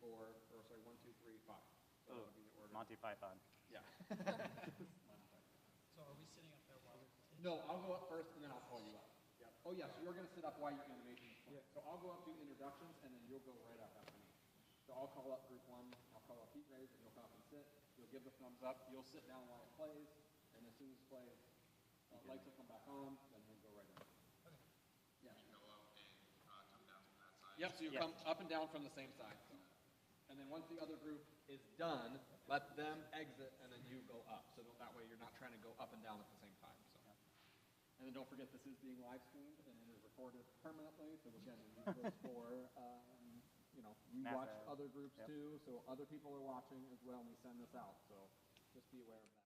or sorry, 1, 2, 3, 5. So that Oh, would be the order. Monty Python. Yeah. So are we sitting up there while we're continuing? No, I'll go up first and then I'll call you up. Yep. Oh yeah, so you're gonna sit up while your animation is playing. So I'll go up do introductions and then you'll go right up after me. So I'll call up group 1, I'll call up heat rays, and you'll come up and sit. You'll give the thumbs up, you'll sit down while it plays, and as soon as it plays, lights will come back on, then we'll go right in. Okay. Yeah. Go up and come down from that side. Yep, so you Yeah. come up and down from the same side. So. And then once the other group is done, let them exit and then you go up. So that way you're not trying to go up and down at the same time. So. And then don't forget this is being live streamed and it is recorded permanently. So again, we use this for, we Math watch error. other groups Yep. too. So other people are watching as well and we send this out. So just be aware of that.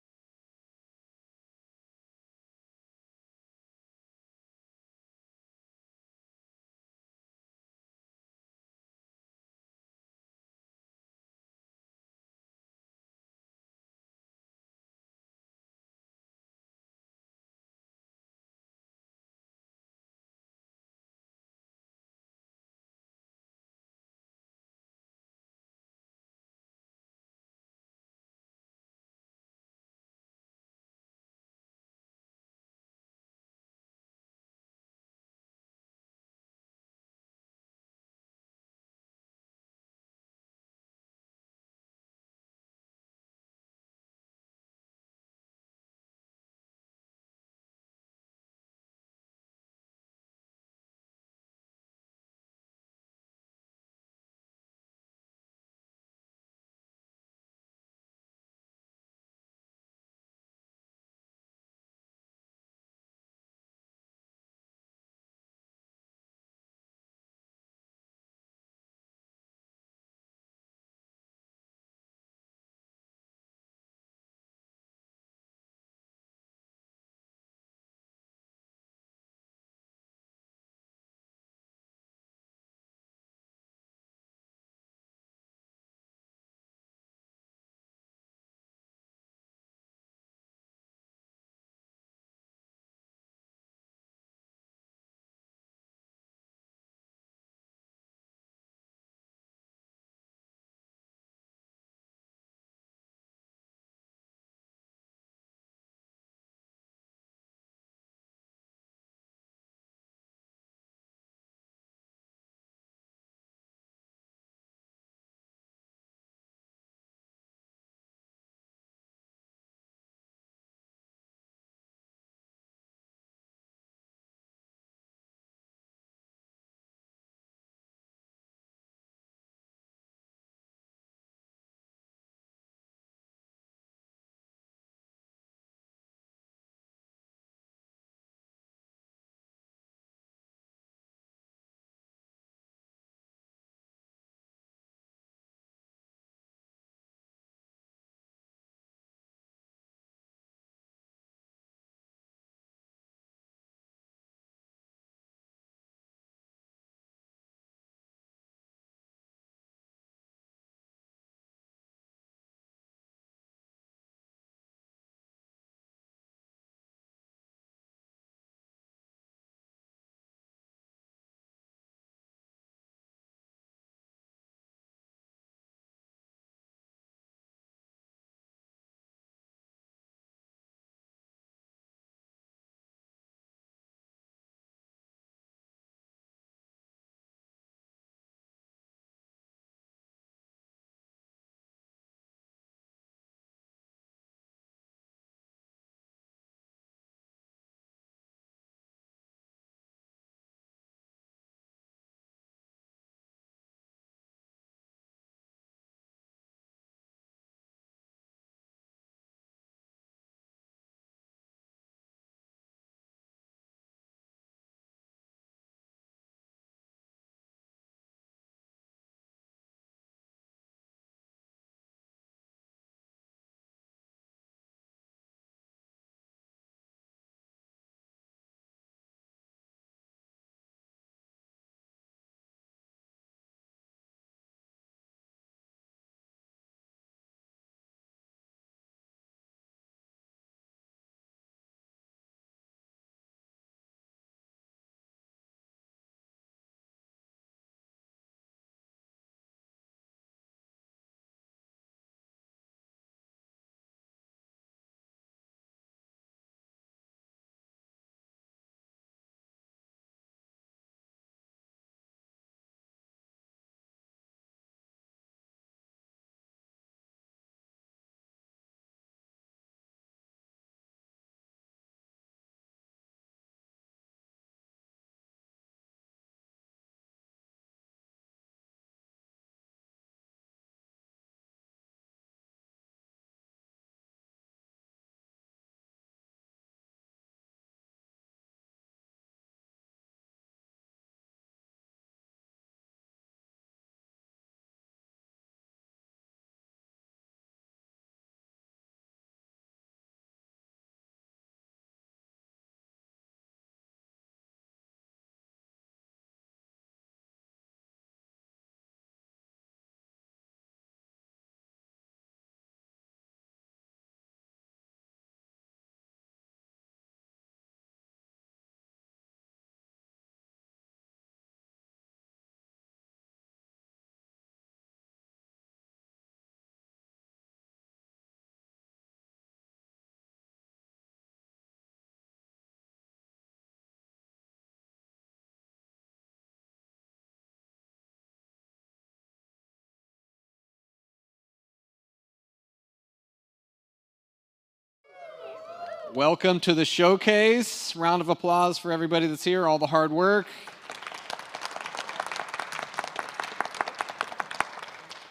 Welcome to the showcase. Round of applause for everybody that's here, all the hard work.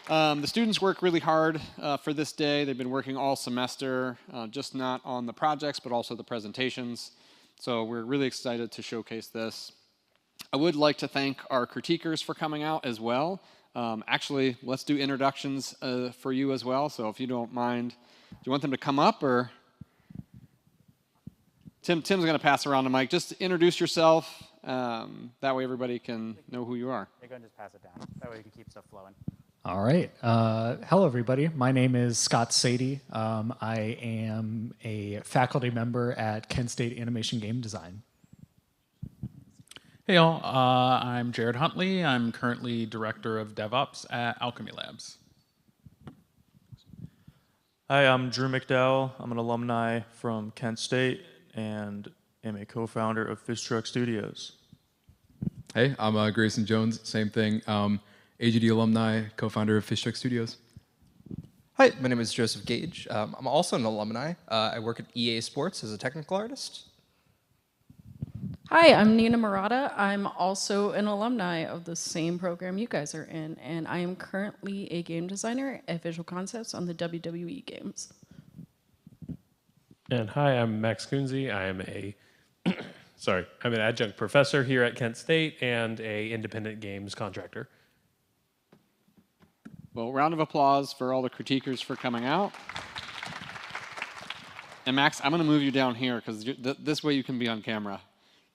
The students work really hard for this day. They've been working all semester, just not on the projects, but also the presentations. So we're really excited to showcase this. I would like to thank our critiquers for coming out as well. Actually, let's do introductions for you as well. So if you don't mind, do you want them to come up or? Tim's going to pass around the mic. Just introduce yourself. That way everybody can know who you are. You're going to just pass it down. That way we can keep stuff flowing. All right. Hello, everybody. My name is Scott Sadie. I am a faculty member at Kent State Animation Game Design. Hey y'all, I'm Jared Huntley. I'm currently Director of DevOps at Alchemy Labs. Hi, I'm Drew McDowell. I'm an alumni from Kent State and am a co-founder of Fish Truck Studios. Hey, I'm Grayson Jones, same thing. AGD alumni, co-founder of Fish Truck Studios. Hi, my name is Joseph Gage. I'm also an alumni. I work at EA Sports as a technical artist. Hi, I'm Nina Murata. I'm also an alumni of the same program you guys are in, and I am currently a game designer at Visual Concepts on the WWE games. And hi, I'm Max Kunze. I am I'm an adjunct professor here at Kent State and a independent games contractor. Well, round of applause for all the critiquers for coming out. And Max, I'm going to move you down here because this way you can be on camera.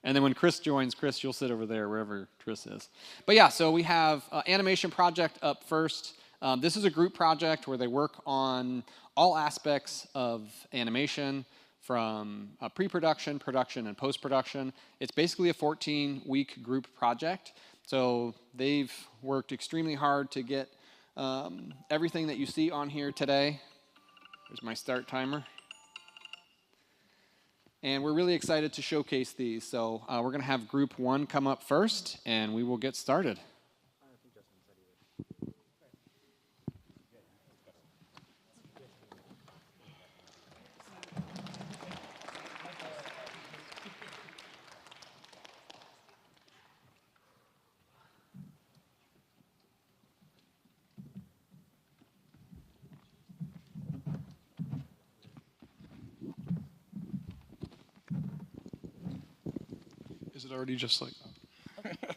And then when Chris joins, Chris, you'll sit over there, wherever Chris is. But yeah, so we have animation project up first. This is a group project where they work on all aspects of animation from pre-production, production, and post-production. It's basically a 14-week group project. So they've worked extremely hard to get everything that you see on here today. There's my start timer. And we're really excited to showcase these. So we're going to have group 1 come up first, and we will get started. Is it already just like that?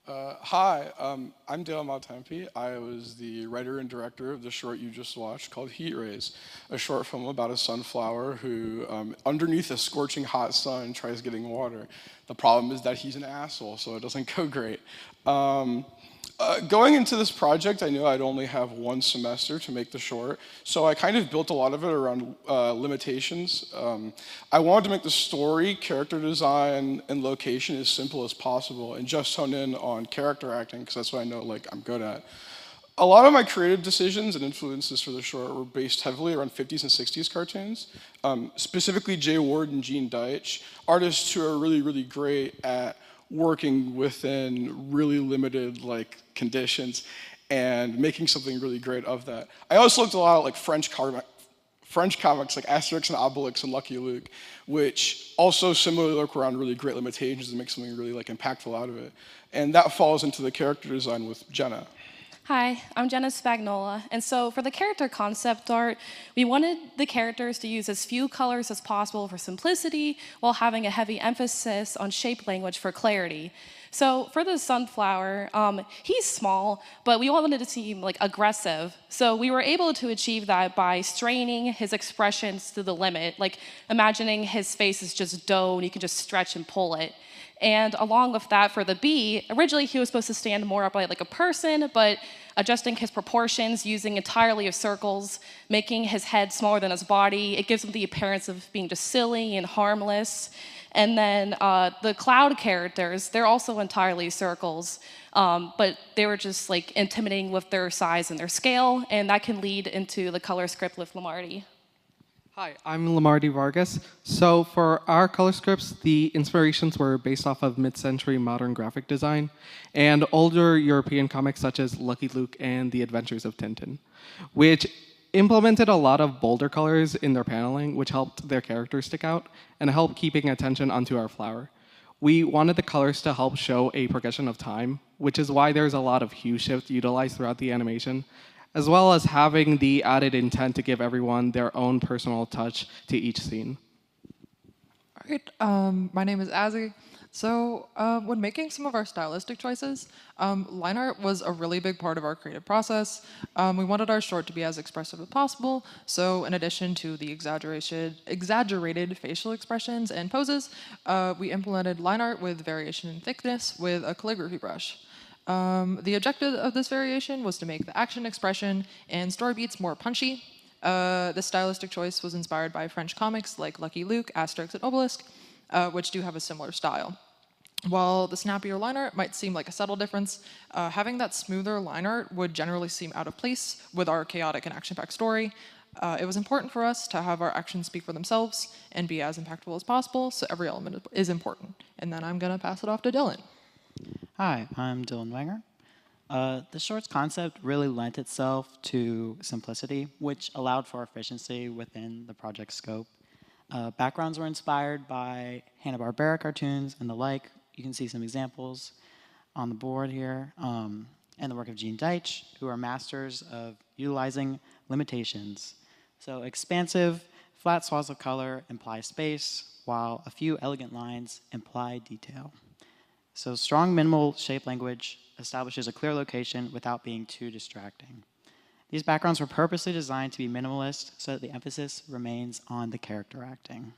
Hi, I'm Dale Maltempi. I was the writer and director of the short you just watched called Heat Rays, a short film about a sunflower who, underneath a scorching hot sun, tries getting water. The problem is that he's an asshole, so it doesn't go great. Going into this project, I knew I'd only have one semester to make the short, so I kind of built a lot of it around limitations. I wanted to make the story, character design, and location as simple as possible, and just hone in on character acting, because that's what I know I'm good at. A lot of my creative decisions and influences for the short were based heavily around 50s and 60s cartoons, specifically Jay Ward and Gene Deitch, artists who are really, really great at working within really limited conditions and making something really great of that. I also looked a lot at French comics like Asterix and Obelix and Lucky Luke, which also similarly look around really great limitations and make something really impactful out of it. And that falls into the character design with Jenna. Hi, I'm Jenna Spagnola, and so for the character concept art, we wanted the characters to use as few colors as possible for simplicity while having a heavy emphasis on shape language for clarity. So for the sunflower, he's small, but we wanted to seem aggressive. So we were able to achieve that by straining his expressions to the limit, imagining his face is just dough and you can just stretch and pull it. And along with that, for the bee, originally he was supposed to stand more upright like a person, but adjusting his proportions using entirely of circles, making his head smaller than his body, it gives him the appearance of being just silly and harmless. And then the cloud characters, they're also entirely circles, but they were just intimidating with their size and their scale, and that can lead into the color script with Lamarty. Hi, I'm Lamarty Vargas. So for our color scripts, the inspirations were based off of mid-century modern graphic design and older European comics such as Lucky Luke and The Adventures of Tintin, which implemented a lot of bolder colors in their paneling, which helped their characters stick out and helped keeping attention onto our flower. We wanted the colors to help show a progression of time, which is why there's a lot of hue shift utilized throughout the animation, as well as having the added intent to give everyone their own personal touch to each scene. All right, my name is Azzy. So when making some of our stylistic choices, line art was a really big part of our creative process. We wanted our short to be as expressive as possible, so in addition to the exaggerated facial expressions and poses, we implemented line art with variation in thickness with a calligraphy brush. The objective of this variation was to make the action expression and story beats more punchy. This stylistic choice was inspired by French comics like Lucky Luke, Asterix, and Obelix, which do have a similar style. While the snappier line art might seem like a subtle difference, having that smoother line art would generally seem out of place with our chaotic and action-packed story. It was important for us to have our actions speak for themselves and be as impactful as possible, so every element is important. And then I'm going to pass it off to Dylan. Hi, I'm Dylan Wenger. The short's concept really lent itself to simplicity, which allowed for efficiency within the project scope. Backgrounds were inspired by Hanna-Barbera cartoons and the like. You can see some examples on the board here, and the work of Gene Deitch, who are masters of utilizing limitations. So expansive, flat swaths of color imply space, while a few elegant lines imply detail. So strong minimal shape language establishes a clear location without being too distracting. These backgrounds were purposely designed to be minimalist so that the emphasis remains on the character acting.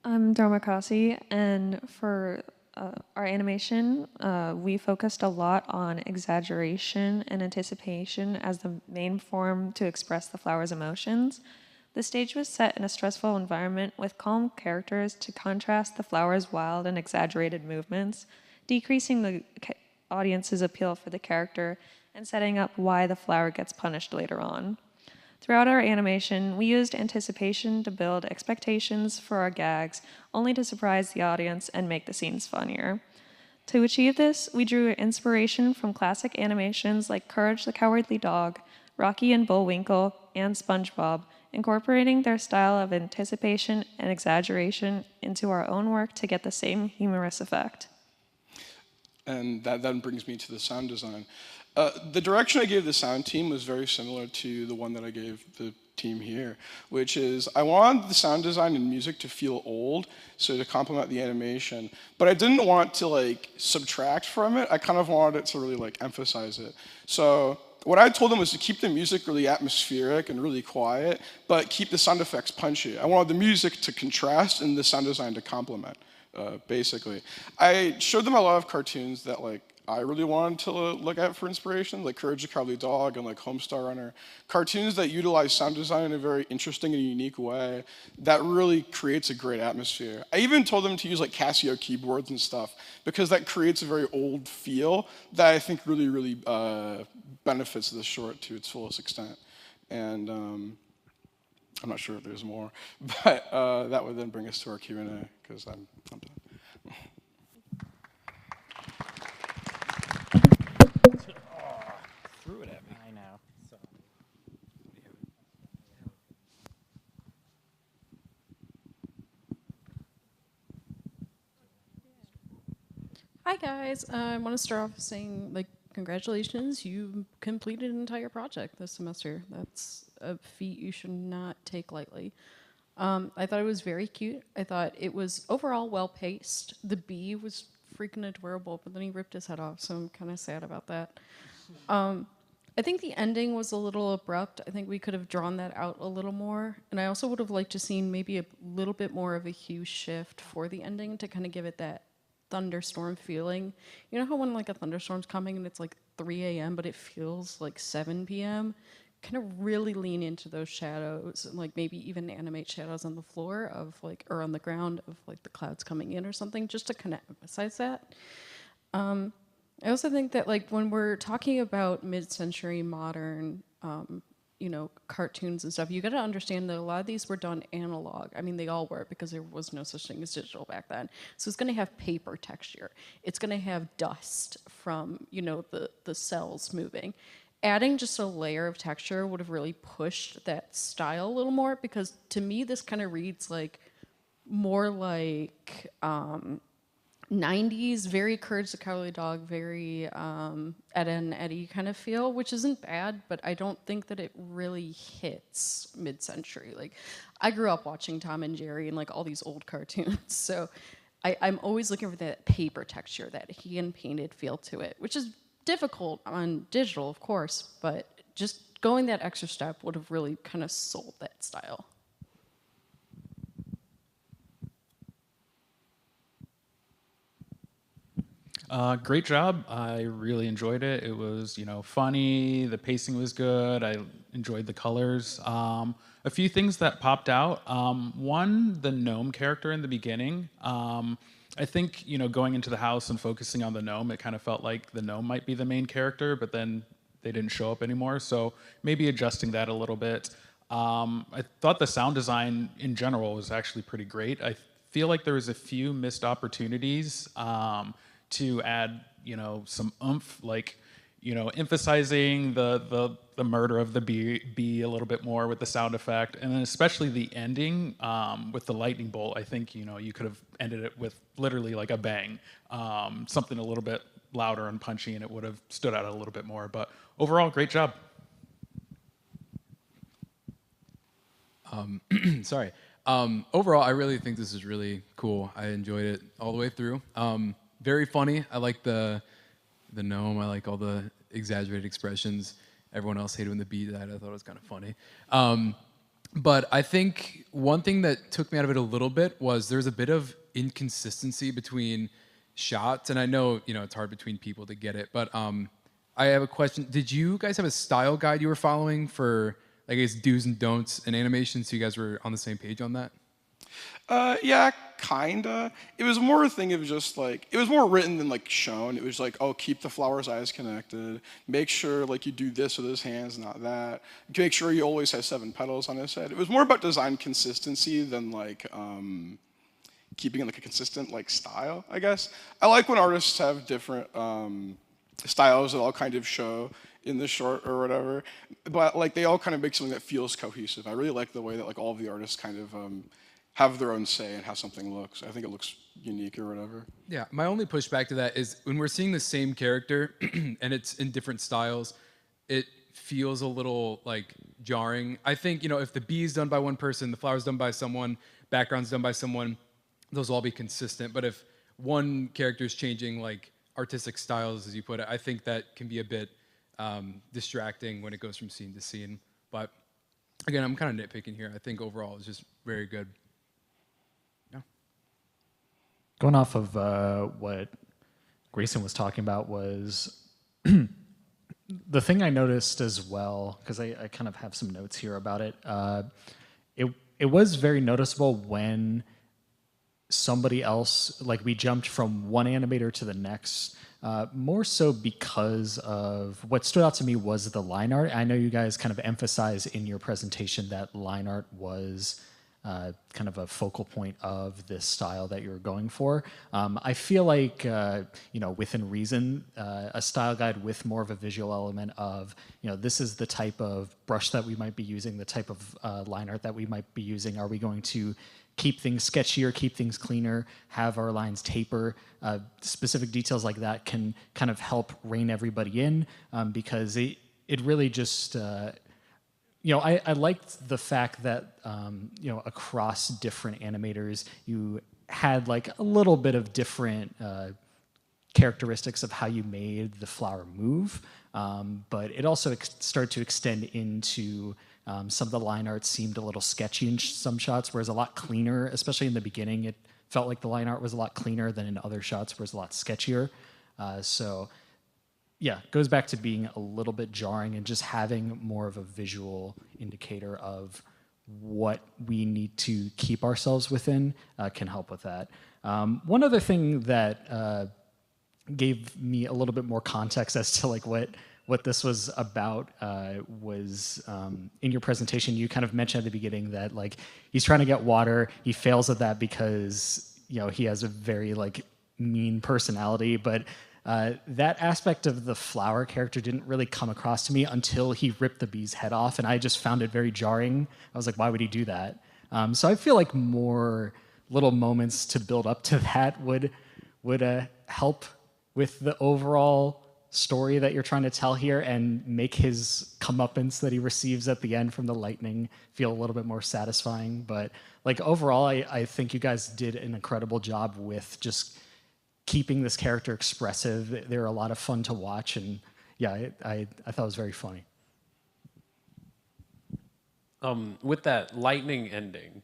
I'm Dharma Kasi, and for our animation, we focused a lot on exaggeration and anticipation as the main form to express the flower's emotions. The stage was set in a stressful environment with calm characters to contrast the flower's wild and exaggerated movements, decreasing the audience's appeal for the character and setting up why the flower gets punished later on. Throughout our animation, we used anticipation to build expectations for our gags, only to surprise the audience and make the scenes funnier. To achieve this, we drew inspiration from classic animations like Courage the Cowardly Dog, Rocky and Bullwinkle, and SpongeBob, incorporating their style of anticipation and exaggeration into our own work to get the same humorous effect. And that then brings me to the sound design. The direction I gave the sound team was very similar to the one that I gave the team here, which is I wanted the sound design and music to feel old, so to complement the animation, but I didn't want to like subtract from it. I kind of wanted it to really like emphasize it. So what I told them was to keep the music really atmospheric and really quiet, but keep the sound effects punchy. I wanted the music to contrast and the sound design to complement, basically. I showed them a lot of cartoons that like I really wanted to look at for inspiration, like Courage the Cowardly Dog and like Homestar Runner. Cartoons that utilize sound design in a very interesting and unique way that really creates a great atmosphere. I even told them to use like Casio keyboards and stuff because that creates a very old feel that I think really, really benefits the short to its fullest extent. And I'm not sure if there's more, but that would then bring us to our Q&A because I'm done. Threw it at me. I know. So. Hi guys, I want to start off saying like congratulations, you completed an entire project this semester. That's a feat you should not take lightly. I thought it was very cute. I thought it was overall well paced. The bee was freaking adorable, but then he ripped his head off, so I'm kind of sad about that. I think the ending was a little abrupt. I think we could have drawn that out a little more. And I also would have liked to seen maybe a little bit more of a hue shift for the ending to kind of give it that thunderstorm feeling. You know how when like a thunderstorm's coming and it's like 3 a.m. but it feels like 7 p.m.? Kind of really lean into those shadows and like maybe even animate shadows on the floor of like, or on the ground of like the clouds coming in or something, just to kind of emphasize that. I also think that like when we're talking about mid-century modern, you know, cartoons and stuff, you got to understand that a lot of these were done analog. I mean, they all were because there was no such thing as digital back then. So it's going to have paper texture. It's going to have dust from, you know, the cells moving. Adding just a layer of texture would have really pushed that style a little more because to me, this kind of reads like more like 90s, very Courage the Cowardly Dog, very Ed, Edd n Eddy kind of feel, which isn't bad, but I don't think that it really hits mid-century. Like, I grew up watching Tom and Jerry and like all these old cartoons, so I'm always looking for that paper texture, that hand-painted feel to it, which is difficult on digital, of course, but just going that extra step would have really kind of sold that style. Great job. I really enjoyed it. It was, you know, funny. The pacing was good. I enjoyed the colors. A few things that popped out. One, the gnome character in the beginning. I think, you know, going into the house and focusing on the gnome, it kind of felt like the gnome might be the main character, but then they didn't show up anymore. So maybe adjusting that a little bit. I thought the sound design in general was actually pretty great. I feel like there was a few missed opportunities to add, you know, some oomph, like, you know, emphasizing the murder of the bee a little bit more with the sound effect, and then especially the ending with the lightning bolt. I think, you know, you could have ended it with literally like a bang, something a little bit louder and punchy, and it would have stood out a little bit more. But overall, great job. Sorry. Overall, I really think this is really cool. I enjoyed it all the way through. Very funny. I like the gnome. I like all the exaggerated expressions. Everyone else hated when the bee died. I thought it was kind of funny. But I think one thing that took me out of it a little bit was there's a bit of inconsistency between shots, and I know, you know, it's hard between people to get it, but I have a question. Did you guys have a style guide you were following for, I guess, do's and don'ts in animation, so you guys were on the same page on that? Yeah, kinda. It was more a thing of just like, it was more written than like shown. It was like, oh, keep the flower's eyes connected. Make sure like you do this with his hands, not that. Make sure he always has 7 petals on his head. It was more about design consistency than like keeping like a consistent like style, I guess. I like when artists have different styles that all kind of show in the short or whatever, but like they all kind of make something that feels cohesive. I really like the way that like all of the artists kind of have their own say in how something looks. I think it looks unique or whatever. Yeah, my only pushback to that is when we're seeing the same character and it's in different styles, it feels a little like jarring. I think, you know, if the bee is done by one person, the flower is done by someone, background's done by someone, those will all be consistent. But if one character is changing like artistic styles, as you put it, I think that can be a bit distracting when it goes from scene to scene. But again, I'm kind of nitpicking here. I think overall it's just very good. Yeah. Going off of what Grayson was talking about was the thing I noticed as well, because I kind of have some notes here about it. It was very noticeable when somebody else, like we jumped from one animator to the next, more so because of what stood out to me was the line art. I know you guys kind of emphasized in your presentation that line art was kind of a focal point of this style that you're going for. I feel like, you know, within reason, a style guide with more of a visual element of, you know, this is the type of brush that we might be using, the type of line art that we might be using. Are we going to keep things sketchier, keep things cleaner, have our lines taper? Specific details like that can kind of help rein everybody in, because it really just, you know, I liked the fact that, you know, across different animators, you had like a little bit of different characteristics of how you made the flower move, but it also started to extend into some of the line art seemed a little sketchy in some shots, whereas a lot cleaner, especially in the beginning. It felt like the line art was a lot cleaner than in other shots, where it's a lot sketchier. So yeah, it goes back to being a little bit jarring and just having more of a visual indicator of what we need to keep ourselves within can help with that. One other thing that gave me a little bit more context as to like what this was about was in your presentation, you kind of mentioned at the beginning that like he's trying to get water, he fails at that because, you know, he has a very like mean personality, but that aspect of the flower character didn't really come across to me until he ripped the bee's head off, and I just found it very jarring. I was like, why would he do that? So I feel like more little moments to build up to that would help with the overall story that you're trying to tell here and make his comeuppance that he receives at the end from the lightning feel a little bit more satisfying. But like overall, I think you guys did an incredible job with just keeping this character expressive. They're a lot of fun to watch, and yeah, I thought it was very funny. With that lightning ending,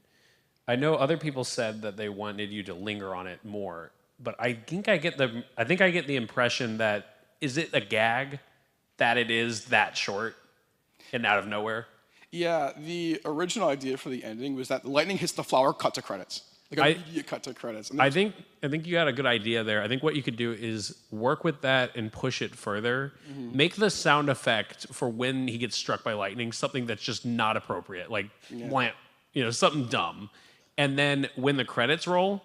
I know other people said that they wanted you to linger on it more, but I think I get the impression that, is it a gag that it is that short and out of nowhere? Yeah, the original idea for the ending was that the lightning hits the flower, cut to credits. Like immediate cut to credits. And I think you got a good idea there. I think what you could do is work with that and push it further. Mm-hmm. Make the sound effect for when he gets struck by lightning something that's just not appropriate, like blam, you know, something dumb. And then when the credits roll,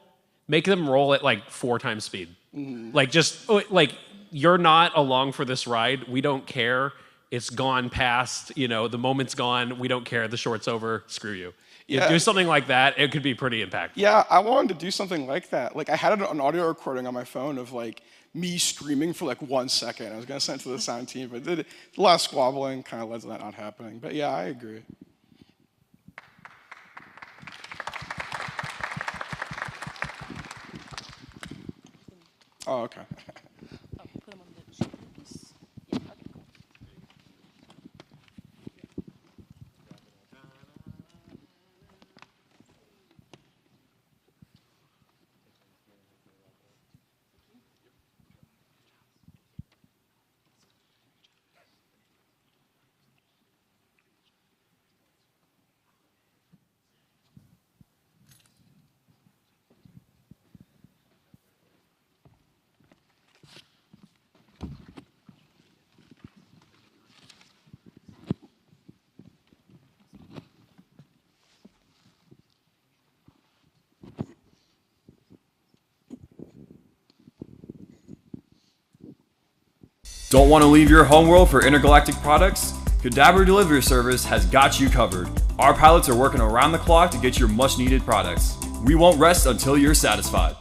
make them roll at like 4 times speed. Mm-hmm. Like just like, you're not along for this ride. We don't care. It's gone past, you know, the moment's gone. We don't care. The short's over. Screw you. Yeah. Do something like that. It could be pretty impactful. Yeah, I wanted to do something like that. Like I had an audio recording on my phone of like me screaming for like 1 second. I was gonna send it to the sound team, but a lot of squabbling kind of led to that not happening. But yeah, I agree. Oh, okay. Don't want to leave your homeworld for intergalactic products? Cadabra Delivery Service has got you covered. Our pilots are working around the clock to get your much needed products. We won't rest until you're satisfied.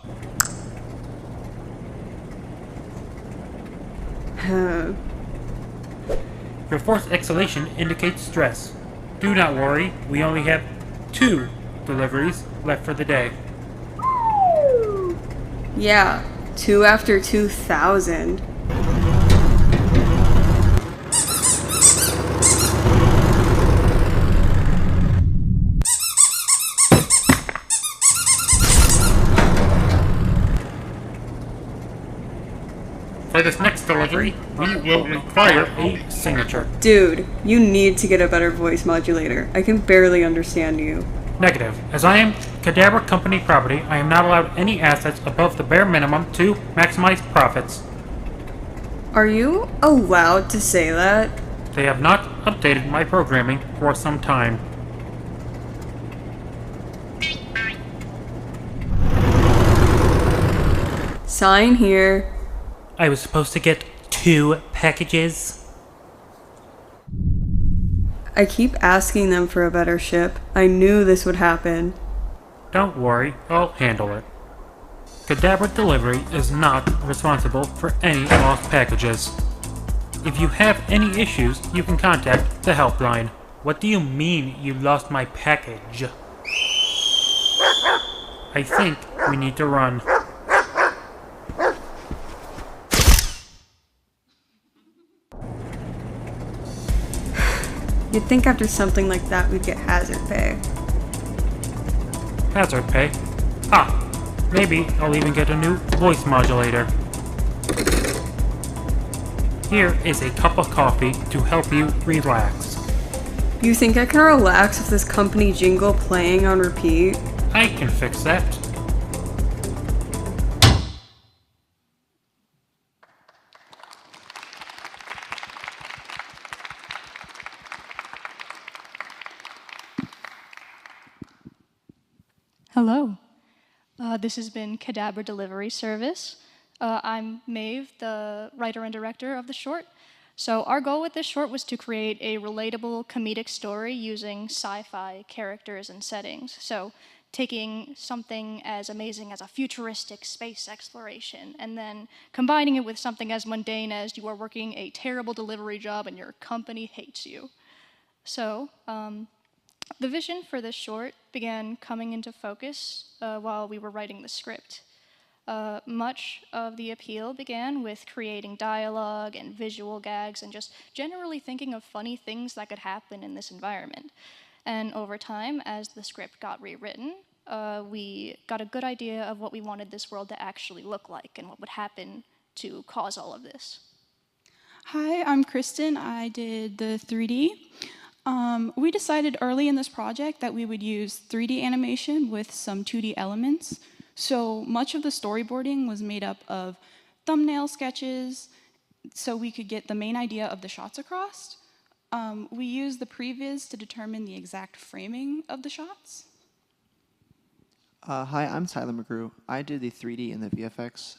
Your forced exhalation indicates stress. Do not worry, we only have 2 deliveries left for the day. Yeah, 2 after 2,000. For this next delivery, we will require a signature. Dude, you need to get a better voice modulator. I can barely understand you. Negative. As I am Cadaver Company property, I am not allowed any assets above the bare minimum to maximize profits. Are you allowed to say that? They have not updated my programming for some time. Sign here. I was supposed to get 2 packages. I keep asking them for a better ship. I knew this would happen. Don't worry, I'll handle it. Cadaver Delivery is not responsible for any lost packages. If you have any issues, you can contact the helpline. What do you mean you lost my package? I think we need to run. You'd think after something like that we'd get hazard pay. Hazard pay? Ah, maybe I'll even get a new voice modulator. Here is a cup of coffee to help you relax. You think I can relax with this company jingle playing on repeat? I can fix that. Hello. This has been Cadaver Delivery Service. I'm Maeve, the writer and director of the short. So our goal with this short was to create a relatable comedic story using sci-fi characters and settings. So taking something as amazing as a futuristic space exploration and then combining it with something as mundane as you are working a terrible delivery job and your company hates you. So the vision for this short began coming into focus while we were writing the script. Much of the appeal began with creating dialogue and visual gags and just generally thinking of funny things that could happen in this environment. And over time, as the script got rewritten, we got a good idea of what we wanted this world to actually look like and what would happen to cause all of this. Hi, I'm Kristen. I did the 3D. We decided early in this project that we would use 3D animation with some 2D elements. So much of the storyboarding was made up of thumbnail sketches so we could get the main idea of the shots across. We used the previs to determine the exact framing of the shots. Hi, I'm Tyler McGrew. I did the 3D and the VFX.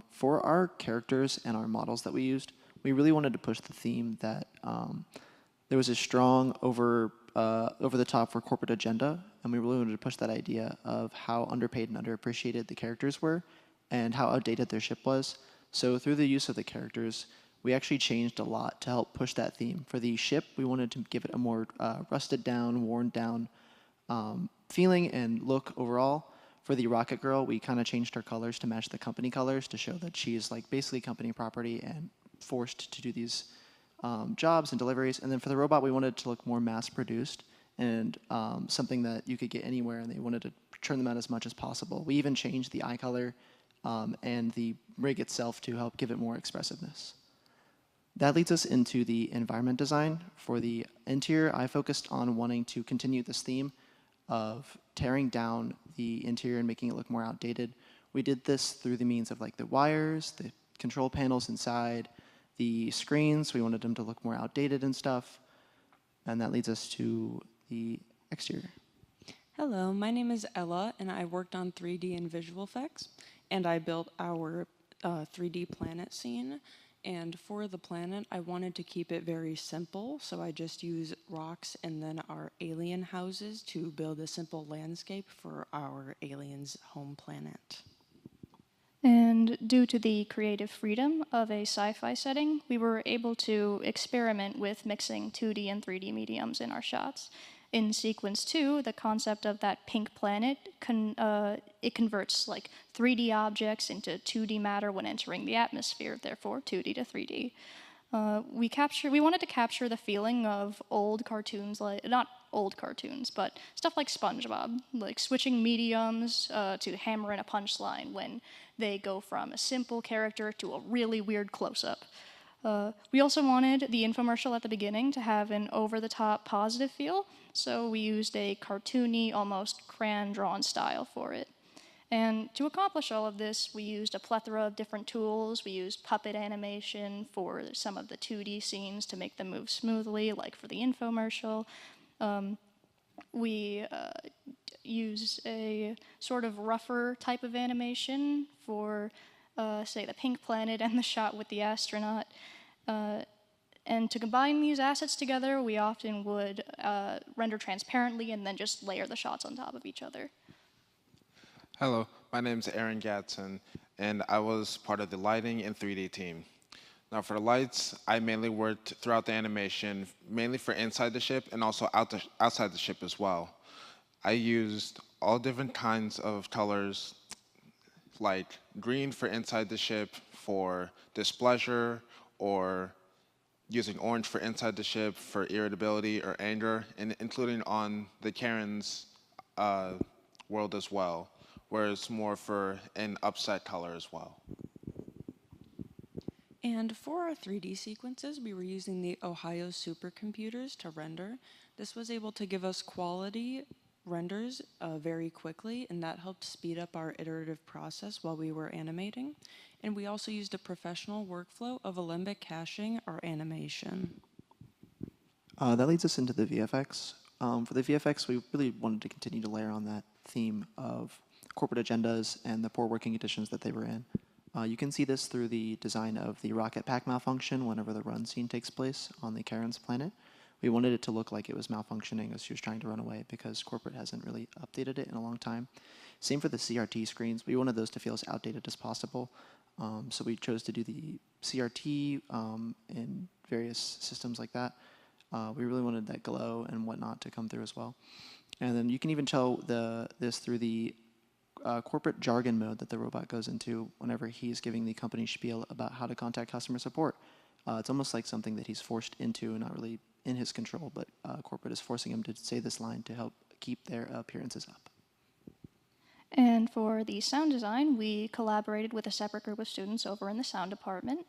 For our characters and our models that we used, we really wanted to push the theme that there was a strong over-the-top for corporate agenda, and we really wanted to push that idea of how underpaid and underappreciated the characters were and how outdated their ship was. So through the use of the characters, we actually changed a lot to help push that theme. For the ship, we wanted to give it a more rusted down, worn down feeling and look overall. For the Rocket Girl, we kind of changed her colors to match the company colors to show that she's like basically company property and forced to do these jobs and deliveries. And then for the robot, we wanted to look more mass-produced and something that you could get anywhere, and they wanted to turn them out as much as possible. We even changed the eye color and the rig itself to help give it more expressiveness. That leads us into the environment design. For the interior, I focused on wanting to continue this theme of tearing down the interior and making it look more outdated. We did this through the means of like the wires, the control panels inside, the screens. We wanted them to look more outdated and stuff. And that leads us to the exterior. Hello, my name is Ella, and I worked on 3D and visual effects, and I built our 3D planet scene. And for the planet, I wanted to keep it very simple, so I just used rocks and then our alien houses to build a simple landscape for our aliens' home planet. And due to the creative freedom of a sci-fi setting, we were able to experiment with mixing 2D and 3D mediums in our shots. In sequence 2, the concept of that pink planet, it converts like 3D objects into 2D matter when entering the atmosphere, therefore 2D to 3D. We wanted to capture the feeling of old cartoons, like not old cartoons, but stuff like SpongeBob, like switching mediums to hammer in a punchline when they go from a simple character to a really weird close-up. We also wanted the infomercial at the beginning to have an over-the-top positive feel, so we used a cartoony, almost crayon-drawn style for it. And to accomplish all of this, we used a plethora of different tools. We used puppet animation for some of the 2D scenes to make them move smoothly, like for the infomercial. We use a sort of rougher type of animation for, say, the pink planet and the shot with the astronaut. And to combine these assets together, we often would render transparently and then just layer the shots on top of each other. Hello, my name is Aaron Gatson, and I was part of the lighting and 3D team. Now for the lights, I mainly worked throughout the animation, mainly for inside the ship and also outside the ship as well. I used all different kinds of colors, like green for inside the ship for displeasure, or using orange for inside the ship for irritability or anger, and including on the Karen's world as well, where it's more for an upset color as well. And for our 3D sequences, we were using the Ohio supercomputers to render. This was able to give us quality renders very quickly, and that helped speed up our iterative process while we were animating. And we also used a professional workflow of Alembic caching our animation. That leads us into the VFX. For the VFX, we really wanted to continue to layer on that theme of corporate agendas and the poor working conditions that they were in. You can see this through the design of the rocket pack malfunction whenever the run scene takes place on the Karen's planet. We wanted it to look like it was malfunctioning as she was trying to run away because corporate hasn't really updated it in a long time. Same for the CRT screens. We wanted those to feel as outdated as possible. So we chose to do the CRT in various systems like that. We really wanted that glow and whatnot to come through as well. And then you can even tell this through the corporate jargon mode that the robot goes into whenever he's giving the company spiel about how to contact customer support. It's almost like something that he's forced into, not really in his control, but corporate is forcing him to say this line to help keep their appearances up. And for the sound design, we collaborated with a separate group of students over in the sound department.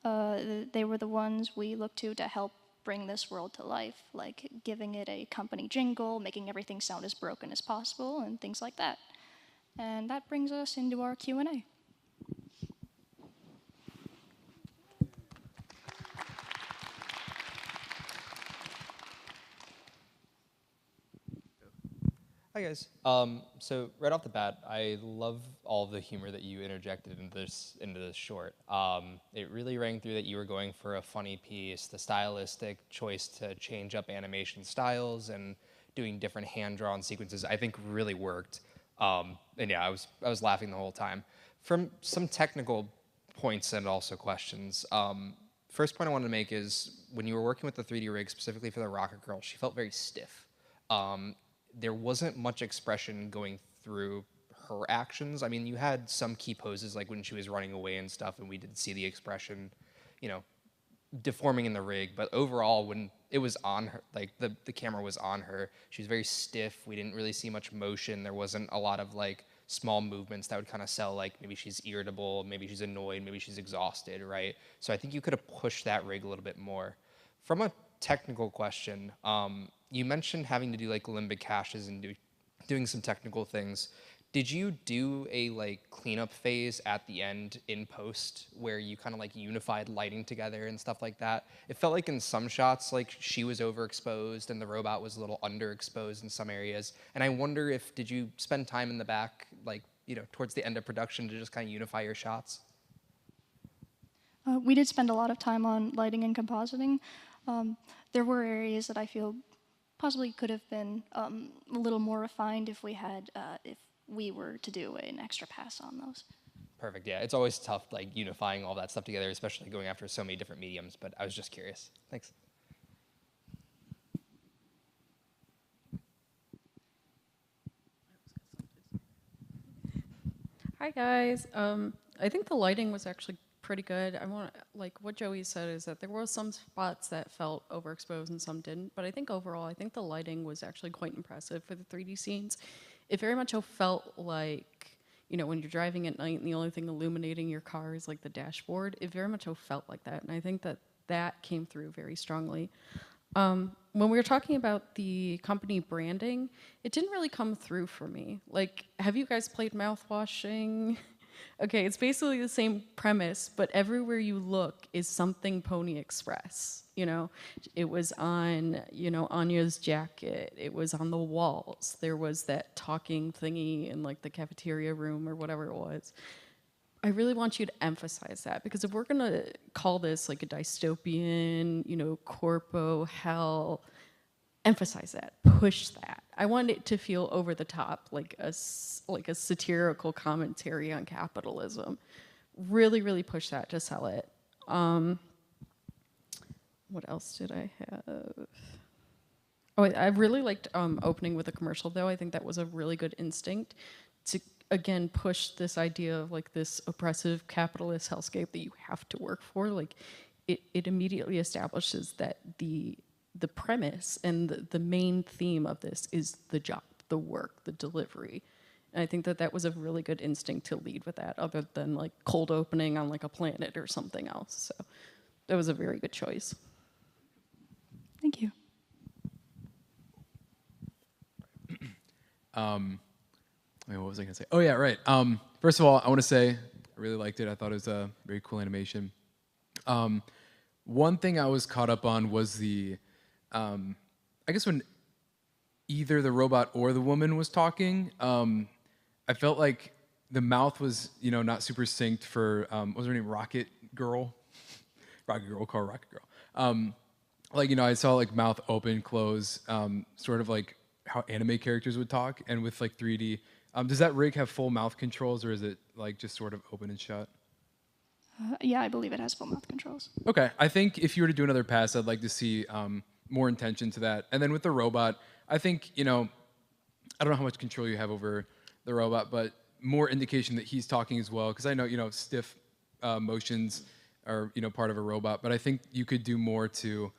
They were the ones we looked to help bring this world to life, like giving it a company jingle, making everything sound as broken as possible, and things like that. And that brings us into our Q&A. Hi guys. So right off the bat, I love all the humor that you interjected into this short. It really rang through that you were going for a funny piece, the stylistic choice to change up animation styles and doing different hand-drawn sequences. I think really worked. And yeah, I was laughing the whole time. From some technical points and also questions. First point I wanted to make is when you were working with the 3D rig, specifically for the Rocket Girl, she felt very stiff. There wasn't much expression going through her actions. I mean, you had some key poses, like when she was running away and stuff, and we did see the expression, you know, deforming in the rig. But overall, when it was on her, like the camera was on her, she was very stiff. We didn't really see much motion. There wasn't a lot of like small movements that would kind of sell like maybe she's irritable, maybe she's annoyed, maybe she's exhausted, right? So I think you could have pushed that rig a little bit more. From a technical question, you mentioned having to do like limbic caches and doing some technical things. Did you do a like cleanup phase at the end in post where you kind of like unified lighting together and stuff like that? It felt like in some shots like she was overexposed and the robot was a little underexposed in some areas. And I wonder did you spend time in the back, like, you know, towards the end of production to just kind of unify your shots? We did spend a lot of time on lighting and compositing. There were areas that I feel possibly could have been a little more refined if we were to do an extra pass on those. Perfect. Yeah, it's always tough, like unifying all that stuff together, especially going after so many different mediums. But I was just curious. Thanks. Hi guys. I think the lighting was actually pretty good. I want like what Joey said is that there were some spots that felt overexposed and some didn't. But I think overall, I think the lighting was actually quite impressive for the 3D scenes. It very much felt like, you know, when you're driving at night and the only thing illuminating your car is like the dashboard. It very much felt like that, and I think that that came through very strongly. When we were talking about the company branding, it didn't really come through for me. Like, have you guys played Mouthwashing? Okay, it's basically the same premise, but everywhere you look is something Pony Express. You know, it was on, you know, Anya's jacket. It was on the walls. There was that talking thingy in like the cafeteria room or whatever it was. I really want you to emphasize that, because if we're gonna call this like a dystopian, you know, corpo hell, emphasize that, push that. I want it to feel over the top, like a satirical commentary on capitalism. Really, really push that to sell it. What else did I have? Oh, I really liked opening with a commercial, though. I think that was a really good instinct to, again, push this idea of like this oppressive capitalist hellscape that you have to work for. Like, it immediately establishes that the premise and the main theme of this is the job, the work, the delivery. And I think that that was a really good instinct to lead with that, other than like cold opening on like a planet or something else. So that was a very good choice. Thank you. Wait, what was I gonna say? Oh yeah, right. First of all, I want to say I really liked it. I thought it was a very cool animation. One thing I was caught up on was the, I guess when either the robot or the woman was talking, I felt like the mouth was, you know, not super synced for, what was her name? Rocket Girl? Rocket Girl, we'll call her Rocket Girl. Like, you know, I saw like mouth open, close, sort of like how anime characters would talk, and with like 3D. Does that rig have full mouth controls, or is it like just sort of open and shut? Yeah, I believe it has full mouth controls. Okay, I think if you were to do another pass, I'd like to see more intention to that. And then with the robot, I think, you know, I don't know how much control you have over the robot, but more indication that he's talking as well, because I know, you know, stiff motions are, you know, part of a robot, but I think you could do more to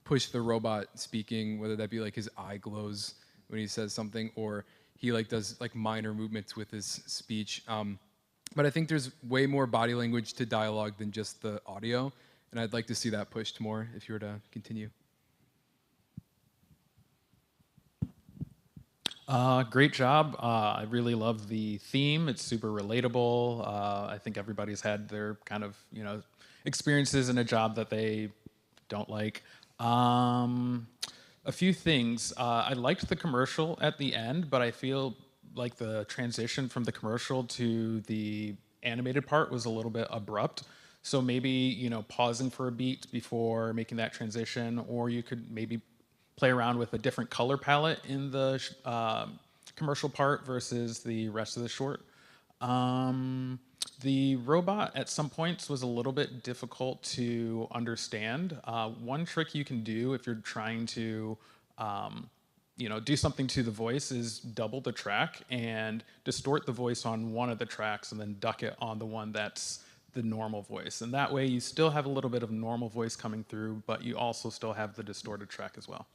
push the robot speaking, whether that be like his eye glows when he says something, or he like does like minor movements with his speech. But I think there's way more body language to dialogue than just the audio, and I'd like to see that pushed more if you were to continue. Great job. I really love the theme. It's super relatable. I think everybody's had their kind of, you know, experiences in a job that they don't like. A few things. I liked the commercial at the end, but I feel like the transition from the commercial to the animated part was a little bit abrupt. So maybe, you know, pausing for a beat before making that transition, or you could maybe play around with a different color palette in the commercial part versus the rest of the short. The robot at some points was a little bit difficult to understand. One trick you can do if you're trying to you know, do something to the voice is double the track and distort the voice on one of the tracks and then duck it on the one that's the normal voice. And that way you still have a little bit of normal voice coming through, but you also still have the distorted track as well.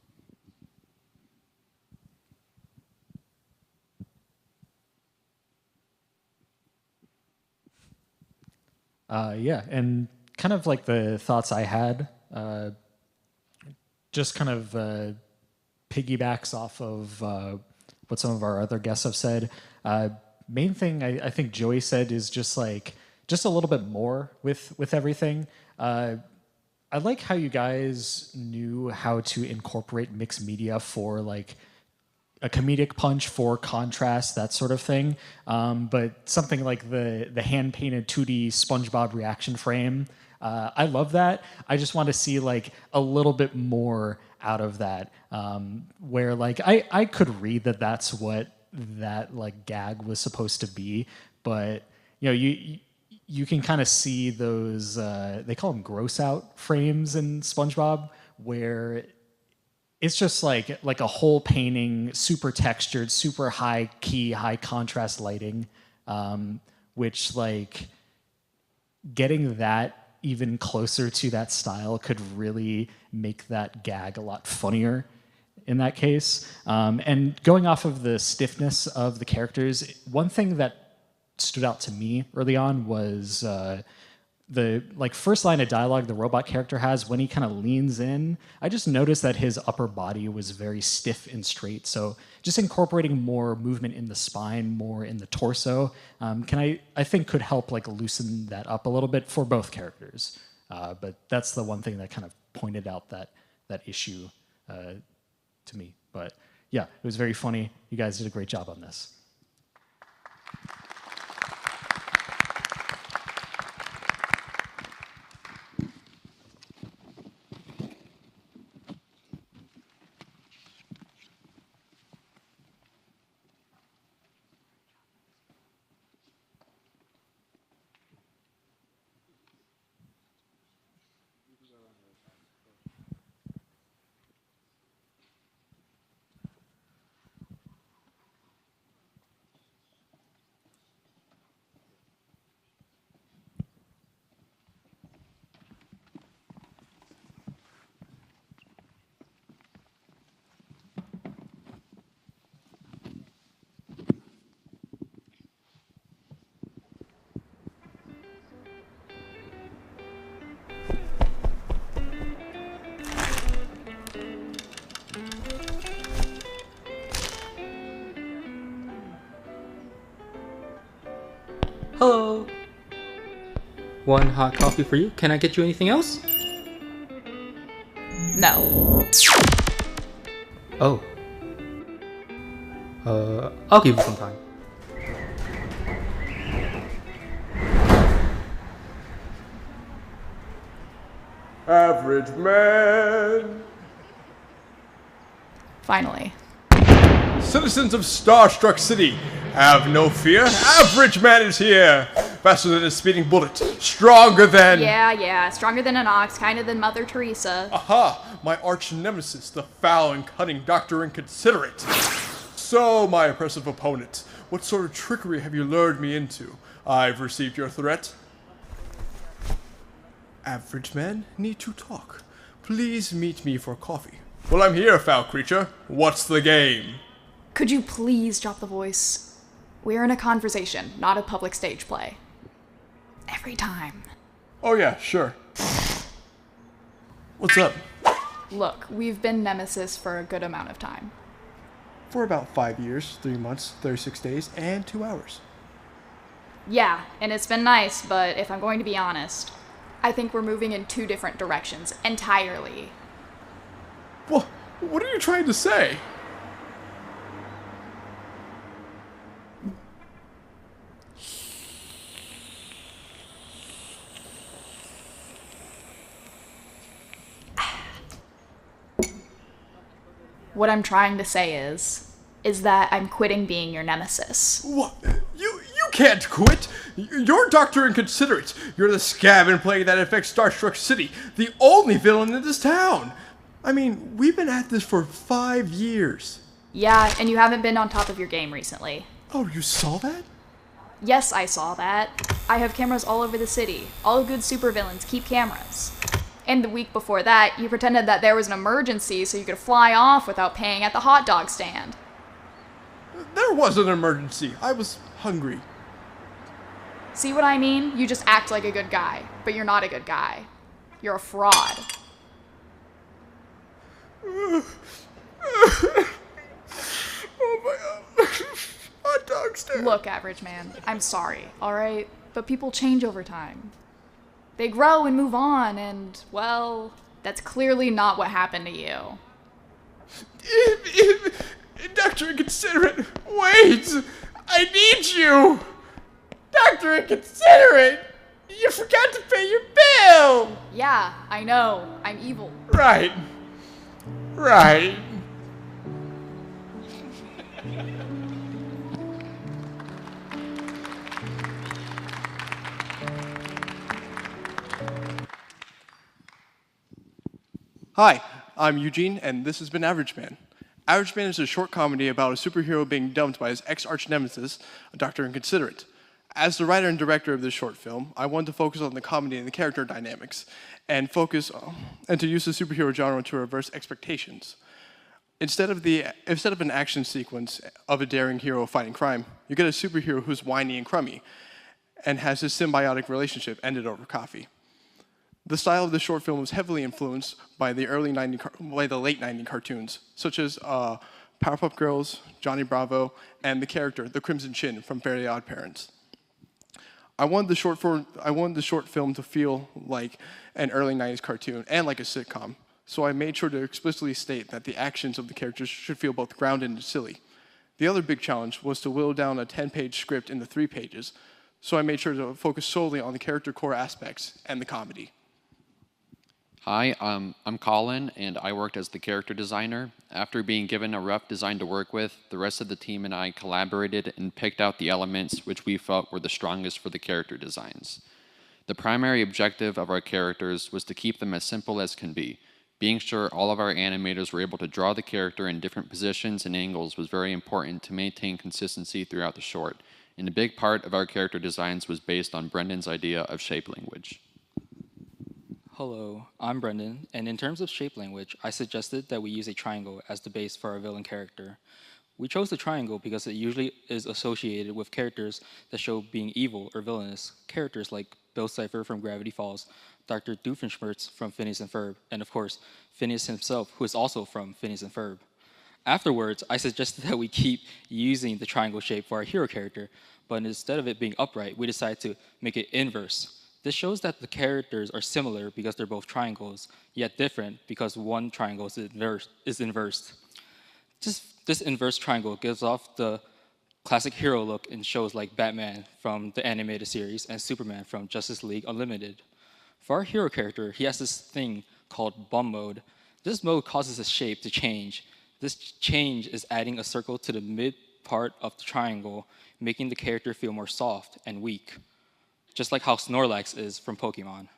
Yeah, and kind of like the thoughts I had, just kind of piggybacks off of what some of our other guests have said. Main thing I think Joey said is just a little bit more with everything. I like how you guys knew how to incorporate mixed media for like a comedic punch, for contrast, that sort of thing. But something like the hand-painted 2D SpongeBob reaction frame, I love that. I just want to see like a little bit more out of that, where like I could read that that's what that like gag was supposed to be, but you can kind of see those, they call them gross out frames in SpongeBob, where it's just like a whole painting, super textured, super high key, high contrast lighting, which like getting that even closer to that style could really make that gag a lot funnier in that case. And going off of the stiffness of the characters, one thing that stood out to me early on was the first line of dialogue the robot character has when he kind of leans in. I just noticed that his upper body was very stiff and straight. So just incorporating more movement in the spine, more in the torso, I think could help like loosen that up a little bit for both characters. But that's the one thing that kind of pointed out that issue to me. But yeah, it was very funny. You guys did a great job on this. Hello. One hot coffee for you. Can I get you anything else? No. Oh. I'll give you some time. Average man. Finally. Citizens of Starstruck City, have no fear. Average man is here. Faster than a speeding bullet. Stronger than... Yeah. Stronger than an ox, kinder than Mother Teresa. Aha! My arch nemesis, the foul and cunning Dr. Inconsiderate. So, my oppressive opponent, what sort of trickery have you lured me into? I've received your threat. Average men need to talk. Please meet me for coffee. Well, I'm here, foul creature. What's the game? Could you please drop the voice? We're in a conversation, not a public stage play. Every time. Oh yeah, sure. What's up? Look, we've been nemesis for a good amount of time. For about 5 years, 3 months, 36 days, and 2 hours. Yeah, and it's been nice, but if I'm going to be honest, I think we're moving in 2 different directions entirely. Well, what are you trying to say? What I'm trying to say is that I'm quitting being your nemesis. What? You can't quit! You're Dr. Inconsiderate! You're the scab and plague that affects Starstruck City, the only villain in this town! I mean, we've been at this for 5 years. Yeah, and you haven't been on top of your game recently. Oh, you saw that? Yes, I saw that. I have cameras all over the city. All good supervillains keep cameras. And the week before that, you pretended that there was an emergency so you could fly off without paying at the hot dog stand. There was an emergency. I was hungry. See what I mean? You just act like a good guy, but you're not a good guy. You're a fraud. Oh my god. Hot dog stand. Look, average man, I'm sorry, alright? But people change over time. They grow and move on, and, well, that's clearly not what happened to you. Dr. Inconsiderate, wait! I need you! Dr. Inconsiderate! You forgot to pay your bill! Yeah, I know. I'm evil. Right. Right. Hi, I'm Eugene, and this has been Average Man. Average Man is a short comedy about a superhero being dumped by his ex-arch nemesis, Dr. Inconsiderate. As the writer and director of this short film, I wanted to focus on the comedy and the character dynamics, and to use the superhero genre to reverse expectations. Instead of an action sequence of a daring hero fighting crime, you get a superhero who's whiny and crummy, and has his symbiotic relationship ended over coffee. The style of the short film was heavily influenced by the late 90s cartoons, such as Powerpuff Girls, Johnny Bravo, and the character, the Crimson Chin from Fairly Odd Parents. I wanted the short film to feel like an early 90s cartoon and like a sitcom, so I made sure to explicitly state that the actions of the characters should feel both grounded and silly. The other big challenge was to whittle down a 10-page script into 3 pages, so I made sure to focus solely on the character core aspects and the comedy. Hi, I'm Colin, and I worked as the character designer. After being given a rough design to work with, the rest of the team and I collaborated and picked out the elements which we felt were the strongest for the character designs. The primary objective of our characters was to keep them as simple as can be. Being sure all of our animators were able to draw the character in different positions and angles was very important to maintain consistency throughout the short, and a big part of our character designs was based on Brendan's idea of shape language. Hello, I'm Brendan, and in terms of shape language, I suggested that we use a triangle as the base for our villain character. We chose the triangle because it usually is associated with characters that show being evil or villainous, characters like Bill Cipher from Gravity Falls, Dr. Doofenshmirtz from Phineas and Ferb, and of course, Phineas himself, who is also from Phineas and Ferb. Afterwards, I suggested that we keep using the triangle shape for our hero character, but instead of it being upright, we decided to make it inverse. This shows that the characters are similar because they're both triangles, yet different because one triangle is inversed. This inverse triangle gives off the classic hero look in shows like Batman from the animated series and Superman from Justice League Unlimited. For our hero character, he has this thing called bum mode. This mode causes his shape to change. This change is adding a circle to the mid part of the triangle, making the character feel more soft and weak. Just like how Snorlax is from Pokemon.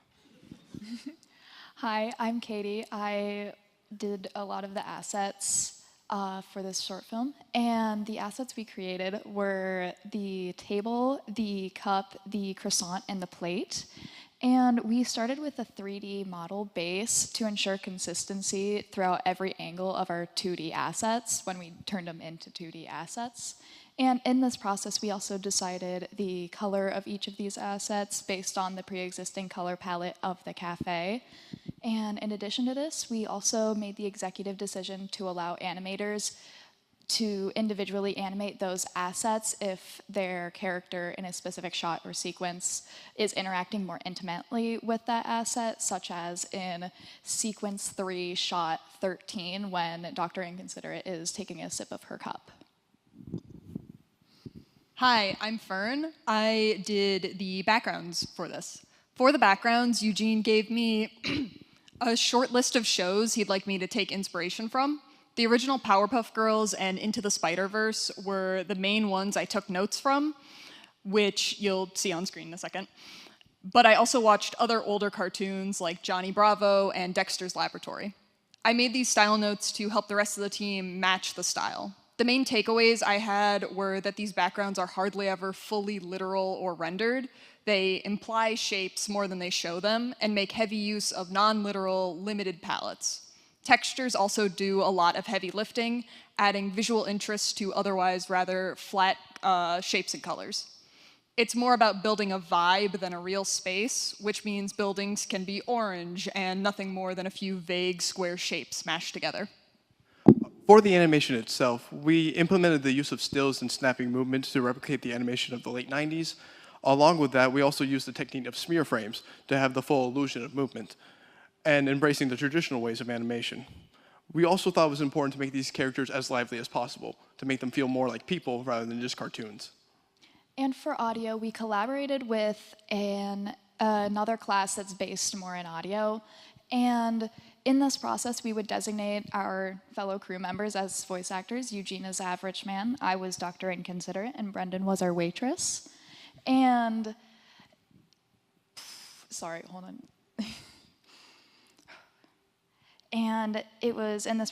Hi, I'm Katie. I did a lot of the assets for this short film, and the assets we created were the table, the cup, the croissant, and the plate. And we started with a 3D model base to ensure consistency throughout every angle of our 2D assets when we turned them into 2D assets. And in this process, we also decided the color of each of these assets based on the pre-existing color palette of the cafe. And in addition to this, we also made the executive decision to allow animators to individually animate those assets if their character in a specific shot or sequence is interacting more intimately with that asset, such as in sequence 3, shot 13, when Dr. Inconsiderate is taking a sip of her cup. Hi, I'm Fern. I did the backgrounds for this. For the backgrounds, Eugene gave me a short list of shows he'd like me to take inspiration from. The original Powerpuff Girls and Into the Spider-Verse were the main ones I took notes from, which you'll see on screen in a second. But I also watched other older cartoons like Johnny Bravo and Dexter's Laboratory. I made these style notes to help the rest of the team match the style. The main takeaways I had were that these backgrounds are hardly ever fully literal or rendered. They imply shapes more than they show them and make heavy use of non-literal, limited palettes. Textures also do a lot of heavy lifting, adding visual interest to otherwise rather flat shapes and colors. It's more about building a vibe than a real space, which means buildings can be orange and nothing more than a few vague square shapes mashed together. For the animation itself, we implemented the use of stills and snapping movements to replicate the animation of the late 90s. Along with that, we also used the technique of smear frames to have the full illusion of movement, and embracing the traditional ways of animation. We also thought it was important to make these characters as lively as possible, to make them feel more like people rather than just cartoons. And for audio, we collaborated with another class that's based more in audio. And in this process, we would designate our fellow crew members as voice actors. Eugene is Average Man, I was Dr. Inconsiderate, and Brendan was our waitress. And sorry, hold on. And it was in this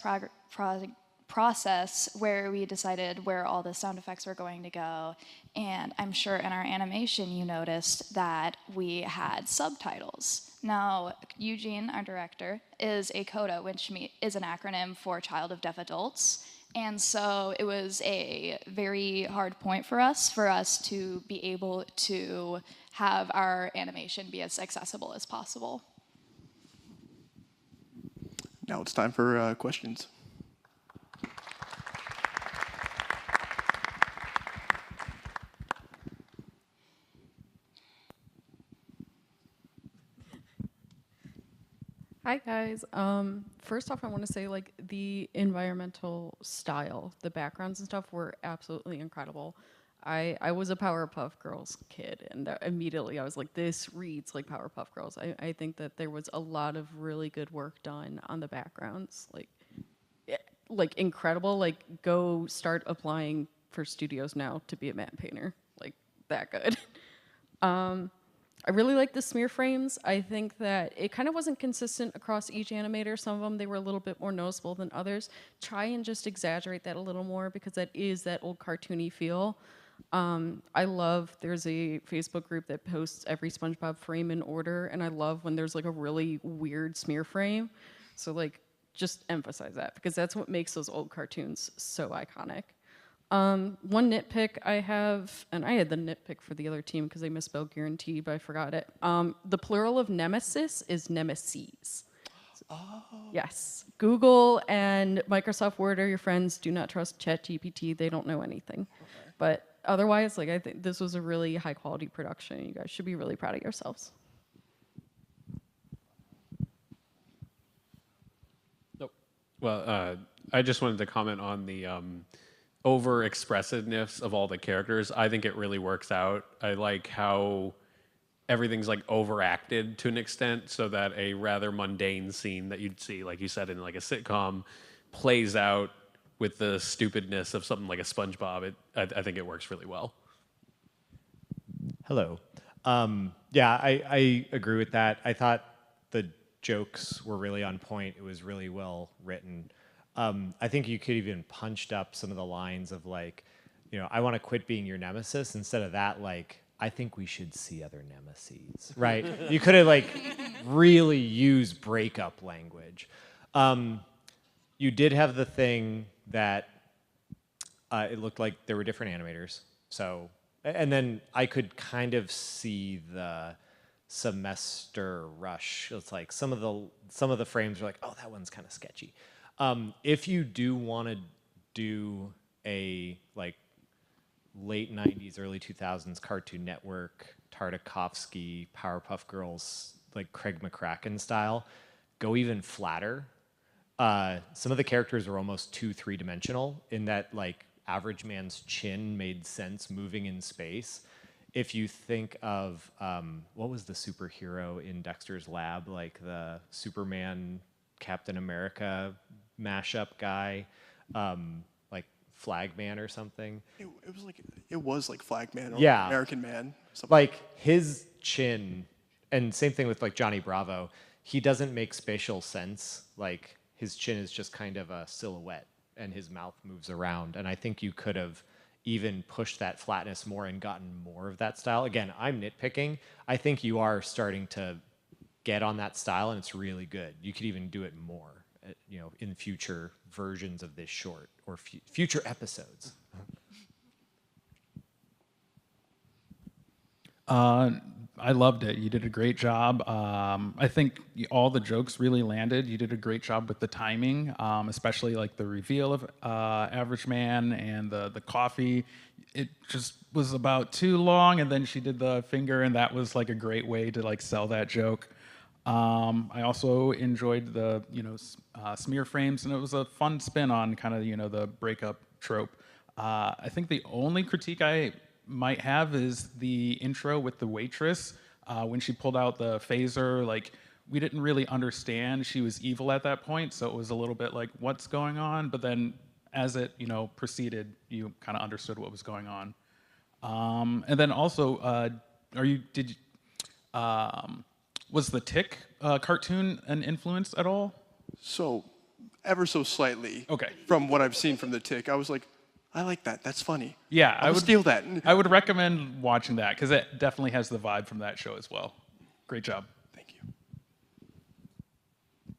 process where we decided where all the sound effects were going to go. And I'm sure in our animation you noticed that we had subtitles. Now, Eugene, our director, is a CODA, which is an acronym for Child of Deaf Adults. And so it was a very hard point for us to be able to have our animation be as accessible as possible. Now it's time for questions. Hi guys. First off, I want to say like the environmental style, the backgrounds and stuff were absolutely incredible. I was a Powerpuff Girls kid, and immediately I was like, this reads like Powerpuff Girls. I think that there was a lot of really good work done on the backgrounds, like incredible. Like go start applying for studios now to be a matte painter, like that good. I really like the smear frames. I think that it kind of wasn't consistent across each animator. Some of them, they were a little bit more noticeable than others. Try and just exaggerate that a little more because that is that old cartoony feel. I love, there's a Facebook group that posts every SpongeBob frame in order, and I love when there's like a really weird smear frame. So like, just emphasize that because that's what makes those old cartoons so iconic. One nitpick I have, and I had the nitpick for the other team because they misspelled guarantee, but I forgot it. The plural of nemesis is nemesis. Oh. Yes. Google and Microsoft Word are your friends. Do not trust ChatGPT. They don't know anything. Okay. But otherwise, like I think this was a really high quality production. You guys should be really proud of yourselves. Nope. Well, I just wanted to comment on the over expressiveness of all the characters. I think it really works out. I like how everything's like overacted to an extent so that a rather mundane scene that you'd see, like you said, in like a sitcom plays out with the stupidness of something like a SpongeBob. I think it works really well. Hello. Yeah, I agree with that. I thought the jokes were really on point. It was really well written. I think you could even punched up some of the lines of like, you know, I want to quit being your nemesis. Instead of that, like, I think we should see other nemesis, right? You could have like really used breakup language. You did have the thing that it looked like there were different animators. So, and then I could kind of see the semester rush. It's like some of the frames are like, oh, that one's kind of sketchy. If you do want to do a like late 90s, early 2000s Cartoon Network, Tartakovsky, Powerpuff Girls, like Craig McCracken style, go even flatter. Some of the characters are almost 2-3-dimensional in that like Average Man's chin made sense moving in space. If you think of, what was the superhero in Dexter's Lab, like the Superman, Captain America mashup guy, like Flagman or something. It was like Flagman or yeah. American Man. Like his chin, and same thing with like Johnny Bravo. He doesn't make spatial sense. Like his chin is just kind of a silhouette, and his mouth moves around. And I think you could have even pushed that flatness more and gotten more of that style. Again, I'm nitpicking. I think you are starting to get on that style, and it's really good. You could even do it more, you know, in future versions of this short or future episodes. I loved it. You did a great job. I think all the jokes really landed. You did a great job with the timing, especially like the reveal of Average Man and the coffee. It just was about too long, and then she did the finger, and that was like a great way to like sell that joke. I also enjoyed the smear frames, and it was a fun spin on kind of the breakup trope. I think the only critique I might have is the intro with the waitress when she pulled out the phaser. Like we didn't really understand she was evil at that point, so it was a little bit like what's going on. But then as it proceeded, you kind of understood what was going on. And then also, Was the Tick cartoon an influence at all? So, ever so slightly. Okay. From what I've seen from the Tick, I was like, I like that. That's funny. Yeah, I would steal that. I would recommend watching that because it definitely has the vibe from that show as well. Great job.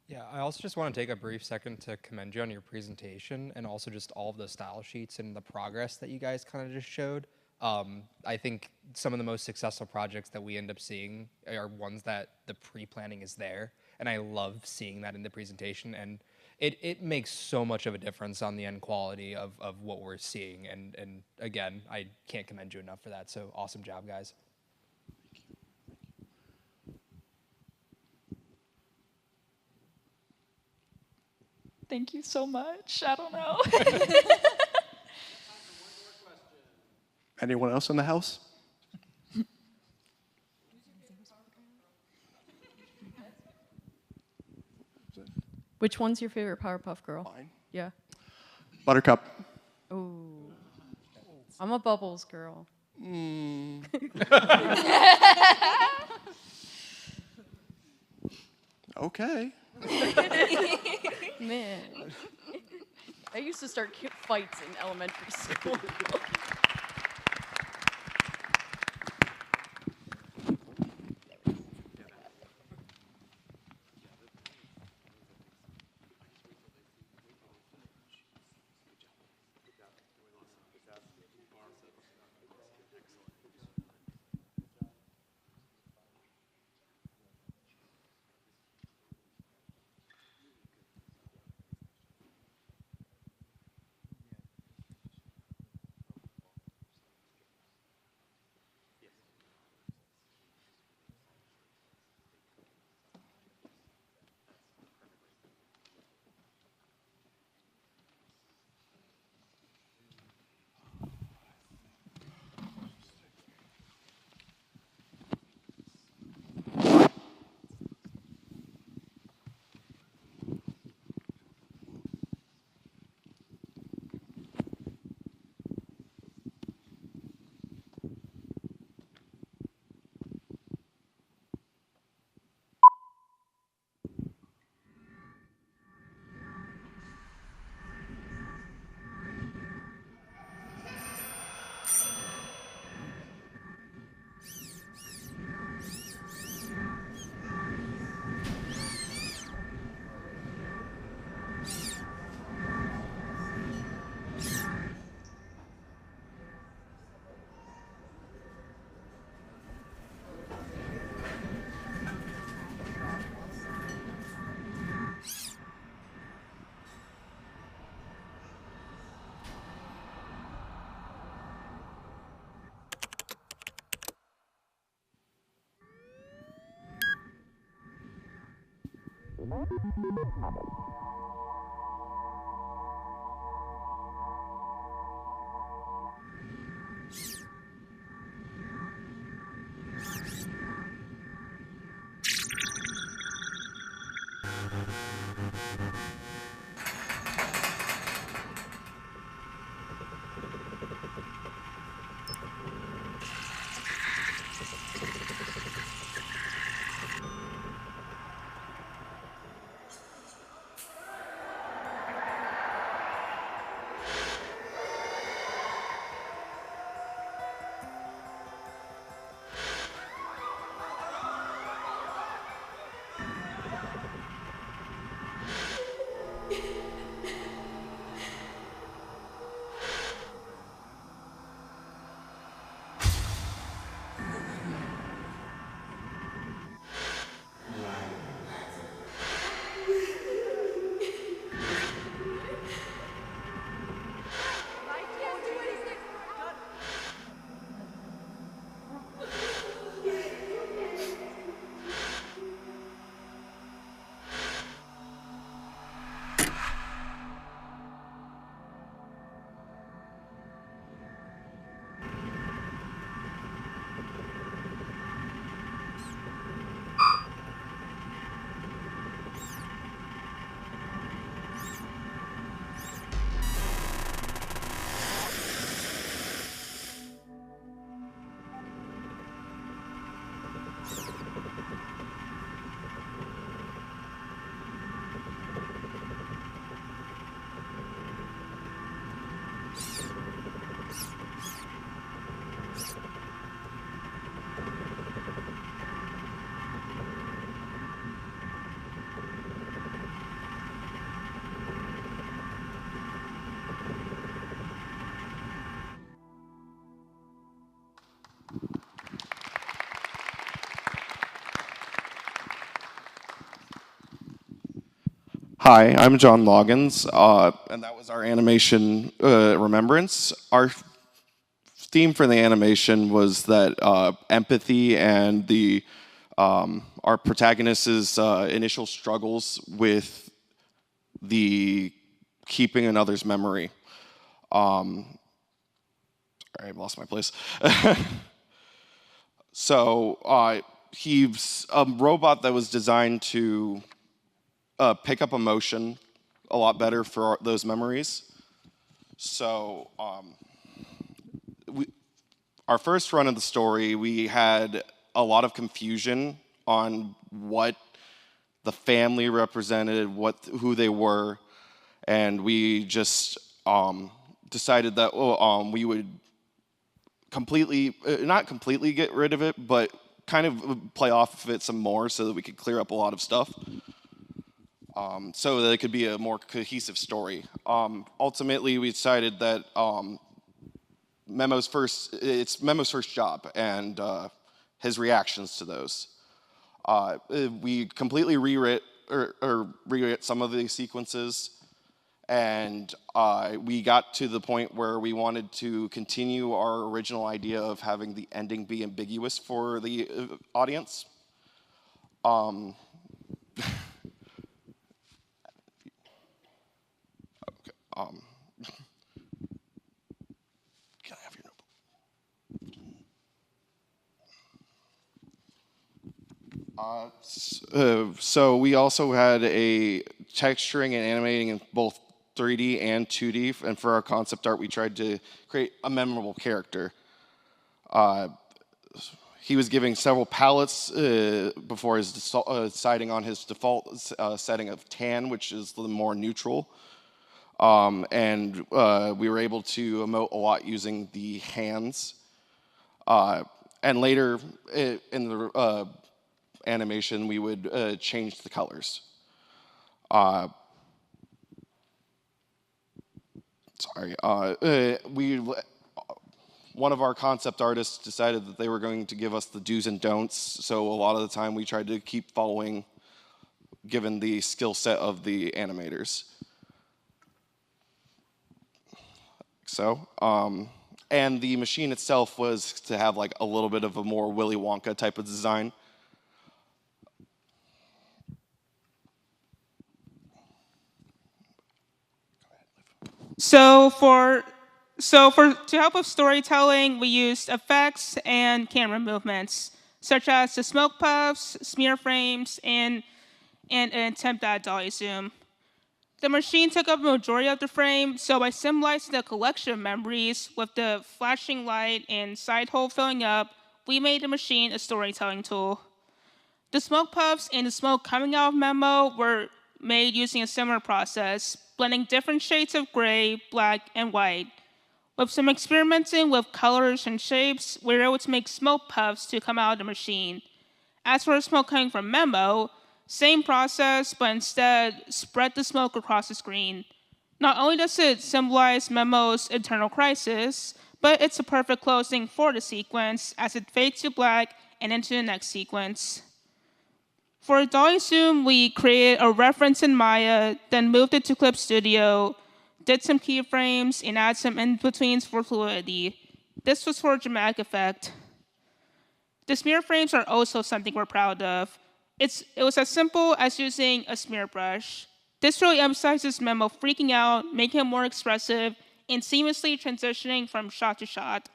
Yeah, I also just want to take a brief second to commend you on your presentation and also just all of the style sheets and the progress that you guys kind of just showed. I think some of the most successful projects that we end up seeing are ones that the pre-planning is there, and I love seeing that in the presentation, and it makes so much of a difference on the end quality of what we're seeing, and again, I can't commend you enough for that, so awesome job, guys. Thank you so much. I don't know. Anyone else in the house? Which one's your favorite Powerpuff Girl? Mine. Yeah. Buttercup. Oh. I'm a Bubbles girl. Okay. Man. I used to start fights in elementary school. Hi, I'm John Loggins, and that was our animation Remembrance. Our theme for the animation was that empathy and our protagonist's initial struggles with the keeping another's memory. Sorry, I lost my place. So he's a robot that was designed to pick up emotion a lot better for those memories. So our first run of the story, we had a lot of confusion on what the family represented, who they were, and we just decided that we would not completely get rid of it, but kind of play off of it some more so that we could clear up a lot of stuff, so that it could be a more cohesive story. Ultimately, we decided that it's Memo's first job and his reactions to those. We completely rewrote some of the sequences, and we got to the point where we wanted to continue our original idea of having the ending be ambiguous for the audience. Can I have your notebook? So we also had a texturing and animating in both 3D and 2D, and for our concept art, we tried to create a memorable character. He was giving several palettes before deciding on his default setting of tan, which is the more neutral. And we were able to emote a lot using the hands. And later in the animation, we would change the colors. One of our concept artists decided that they were going to give us the do's and don'ts, so a lot of the time we tried to keep following, given the skill set of the animators. And the machine itself was to have like a little bit of a more Willy Wonka type of design. To help with storytelling, we used effects and camera movements, such as the smoke puffs, smear frames, and an attempt at dolly zoom. The machine took up a majority of the frame, so by symbolizing the collection of memories with the flashing light and side hole filling up, we made the machine a storytelling tool. The smoke puffs and the smoke coming out of Memo were made using a similar process, blending different shades of gray, black, and white. With some experimenting with colors and shapes, we were able to make smoke puffs to come out of the machine. As for the smoke coming from Memo, same process, but instead spread the smoke across the screen. Not only does it symbolize Memo's internal crisis, but it's a perfect closing for the sequence as it fades to black and into the next sequence. For dolly zoom, we created a reference in Maya, then moved it to Clip Studio, did some keyframes, and added some in-betweens for fluidity. This was for a dramatic effect. The smear frames are also something we're proud of. It was as simple as using a smear brush. This really emphasizes Memo freaking out, making him more expressive, and seamlessly transitioning from shot to shot.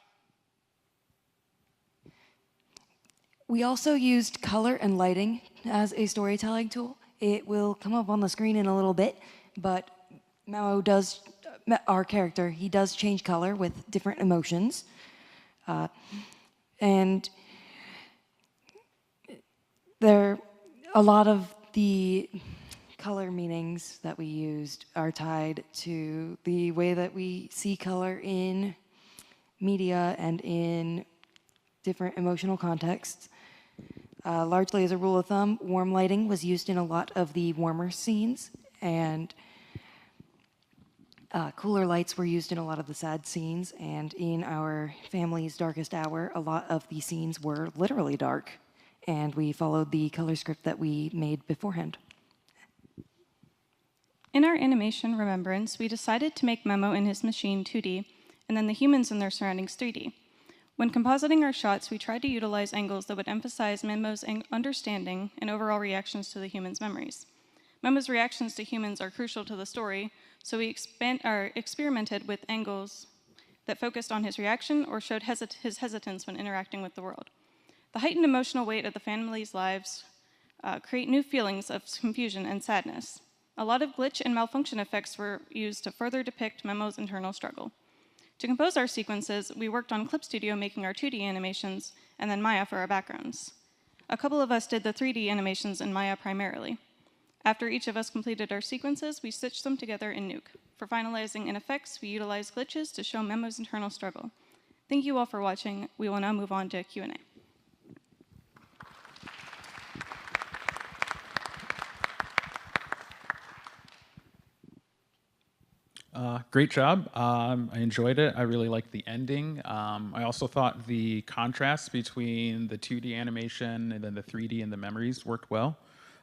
We also used color and lighting as a storytelling tool. It will come up on the screen in a little bit, but Memo does, our character, he does change color with different emotions. And a lot of the color meanings that we used are tied to the way that we see color in media and in different emotional contexts. Largely as a rule of thumb, warm lighting was used in a lot of the warmer scenes, and cooler lights were used in a lot of the sad scenes, and in our family's darkest hour, a lot of the scenes were literally dark, and we followed the color script that we made beforehand. In our animation Remembrance, we decided to make Memo and his machine 2D, and then the humans and their surroundings 3D. When compositing our shots, we tried to utilize angles that would emphasize Memo's understanding and overall reactions to the humans' memories. Memo's reactions to humans are crucial to the story, so we experimented with angles that focused on his reaction or showed his hesitance when interacting with the world. The heightened emotional weight of the family's lives create new feelings of confusion and sadness. A lot of glitch and malfunction effects were used to further depict Memo's internal struggle. To compose our sequences, we worked on Clip Studio making our 2D animations, and then Maya for our backgrounds. A couple of us did the 3D animations in Maya primarily. After each of us completed our sequences, we stitched them together in Nuke. For finalizing in effects, we utilized glitches to show Memo's internal struggle. Thank you all for watching. We will now move on to Q&A. Great job. I enjoyed it. I really liked the ending. I also thought the contrast between the 2D animation and then the 3D and the memories worked well.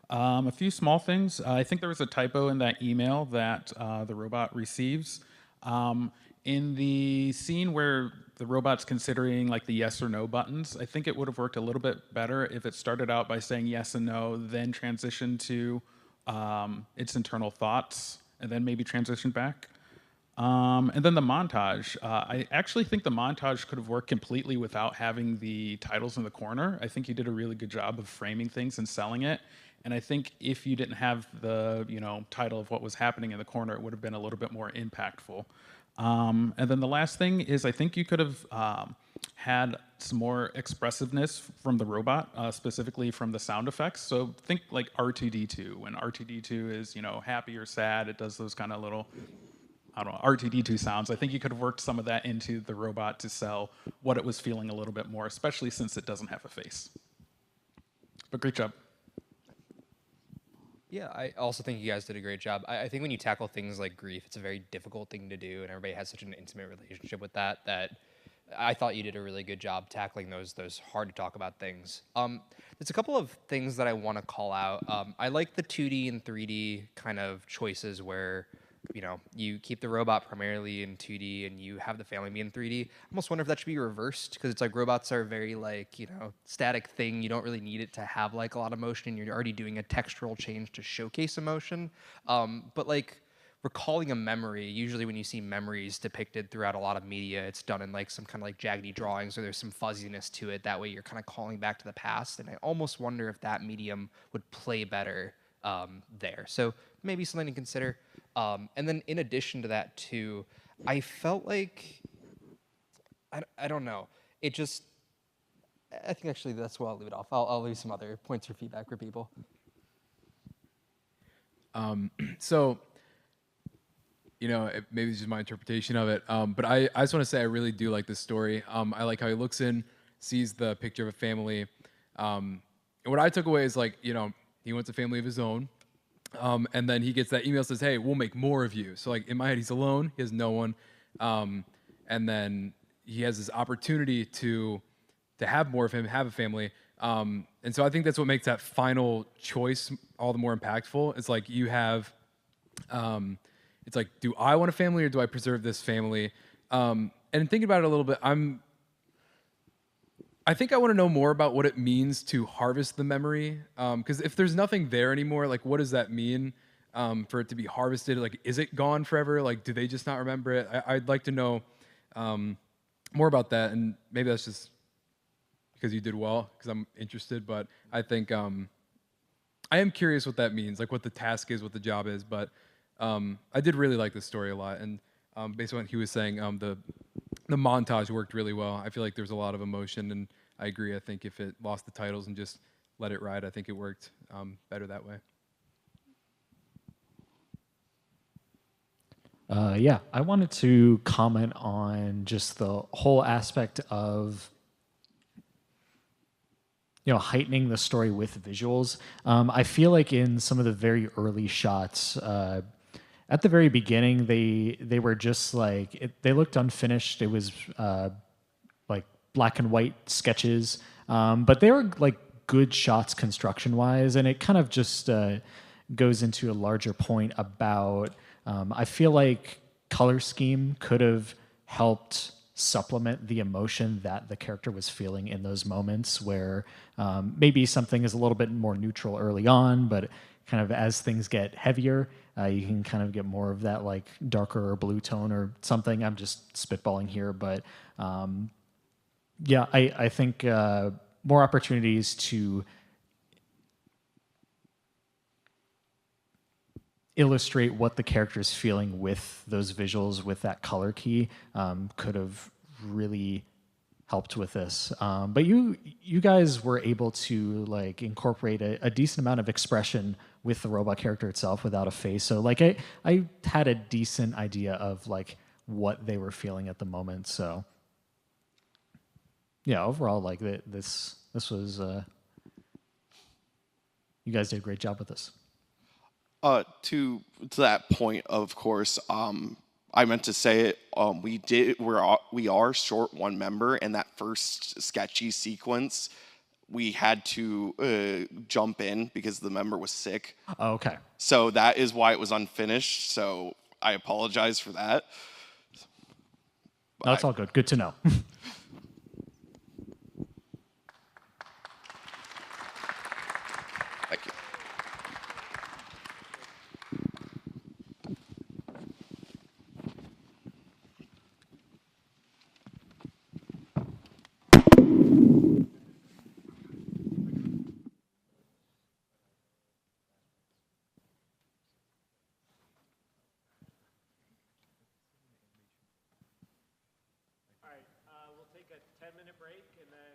A few small things. I think there was a typo in that email that the robot receives. In the scene where the robot's considering like the yes or no buttons, I think it would have worked a little bit better if it started out by saying yes and no, then transitioned to its internal thoughts, and then maybe transitioned back. And then the montage. I actually think the montage could have worked completely without having the titles in the corner. I think you did a really good job of framing things and selling it. And I think if you didn't have the title of what was happening in the corner, it would have been a little bit more impactful. And then the last thing is I think you could have had some more expressiveness from the robot, specifically from the sound effects. So think like R2-D2. When R2-D2 is happy or sad, it does those kind of little R2-D2 sounds. I think you could have worked some of that into the robot to sell what it was feeling a little bit more, especially since it doesn't have a face. But great job. Yeah, I also think you guys did a great job. I think when you tackle things like grief, it's a very difficult thing to do, and everybody has such an intimate relationship with that I thought you did a really good job tackling those hard to talk about things. There's a couple of things that I want to call out. I like the 2D and 3D kind of choices where you keep the robot primarily in 2D and you have the family be in 3D. I almost wonder if that should be reversed, because it's like robots are very static thing. You don't really need it to have like a lot of motion. You're already doing a textural change to showcase emotion. But like recalling a memory, usually when you see memories depicted throughout a lot of media, it's done in like some kind of like jaggedy drawings, or there's some fuzziness to it. That way you're kind of calling back to the past. And I almost wonder if that medium would play better there. So maybe something to consider. And then in addition to that too, I felt like, I don't know, I think actually that's where I'll leave it off. I'll leave some other points for feedback for people. So, maybe it's just my interpretation of it, but I just want to say I really do like this story. I like how he looks in, sees the picture of a family. And what I took away is like, he wants a family of his own. And then he gets that email that says, hey, we'll make more of you. So like in my head, he's alone. He has no one. And then he has this opportunity to have more of him, have a family. And so I think that's what makes that final choice all the more impactful. It's like you have, it's like, do I want a family or do I preserve this family? And thinking about it a little bit, I think I want to know more about what it means to harvest the memory. Because if there's nothing there anymore, like what does that mean for it to be harvested? Like, is it gone forever? Like, do they just not remember it? I'd like to know more about that. And maybe that's just because you did well, because I'm interested. But I think I am curious what that means, like what the task is, what the job is. But I did really like this story a lot. And based on what he was saying, the montage worked really well. I feel like there's a lot of emotion, and I agree. I think if it lost the titles and just let it ride, I think it worked better that way. Yeah, I wanted to comment on just the whole aspect of heightening the story with visuals. I feel like in some of the very early shots, at the very beginning, they were just like, they looked unfinished. It was like black and white sketches, but they were like good shots construction-wise, and it kind of just goes into a larger point about, I feel like color scheme could have helped supplement the emotion that the character was feeling in those moments where maybe something is a little bit more neutral early on, but kind of as things get heavier, you can kind of get more of that like darker or blue tone or something. I'm just spitballing here, but yeah, I think more opportunities to illustrate what the character is feeling with those visuals, with that color key, could have really helped with this. But you guys were able to like incorporate a decent amount of expression with the robot character itself without a face. So like I had a decent idea of like what they were feeling at the moment. So yeah, overall, like this was you guys did a great job with this. To that point, of course, I meant to say it. We are short one member, and that first sketchy sequence, we had to jump in because the member was sick. Oh, okay. So that is why it was unfinished. So I apologize for that. No, that's all good. Good to know. Thank you. All right, we'll take a 10-minute break and then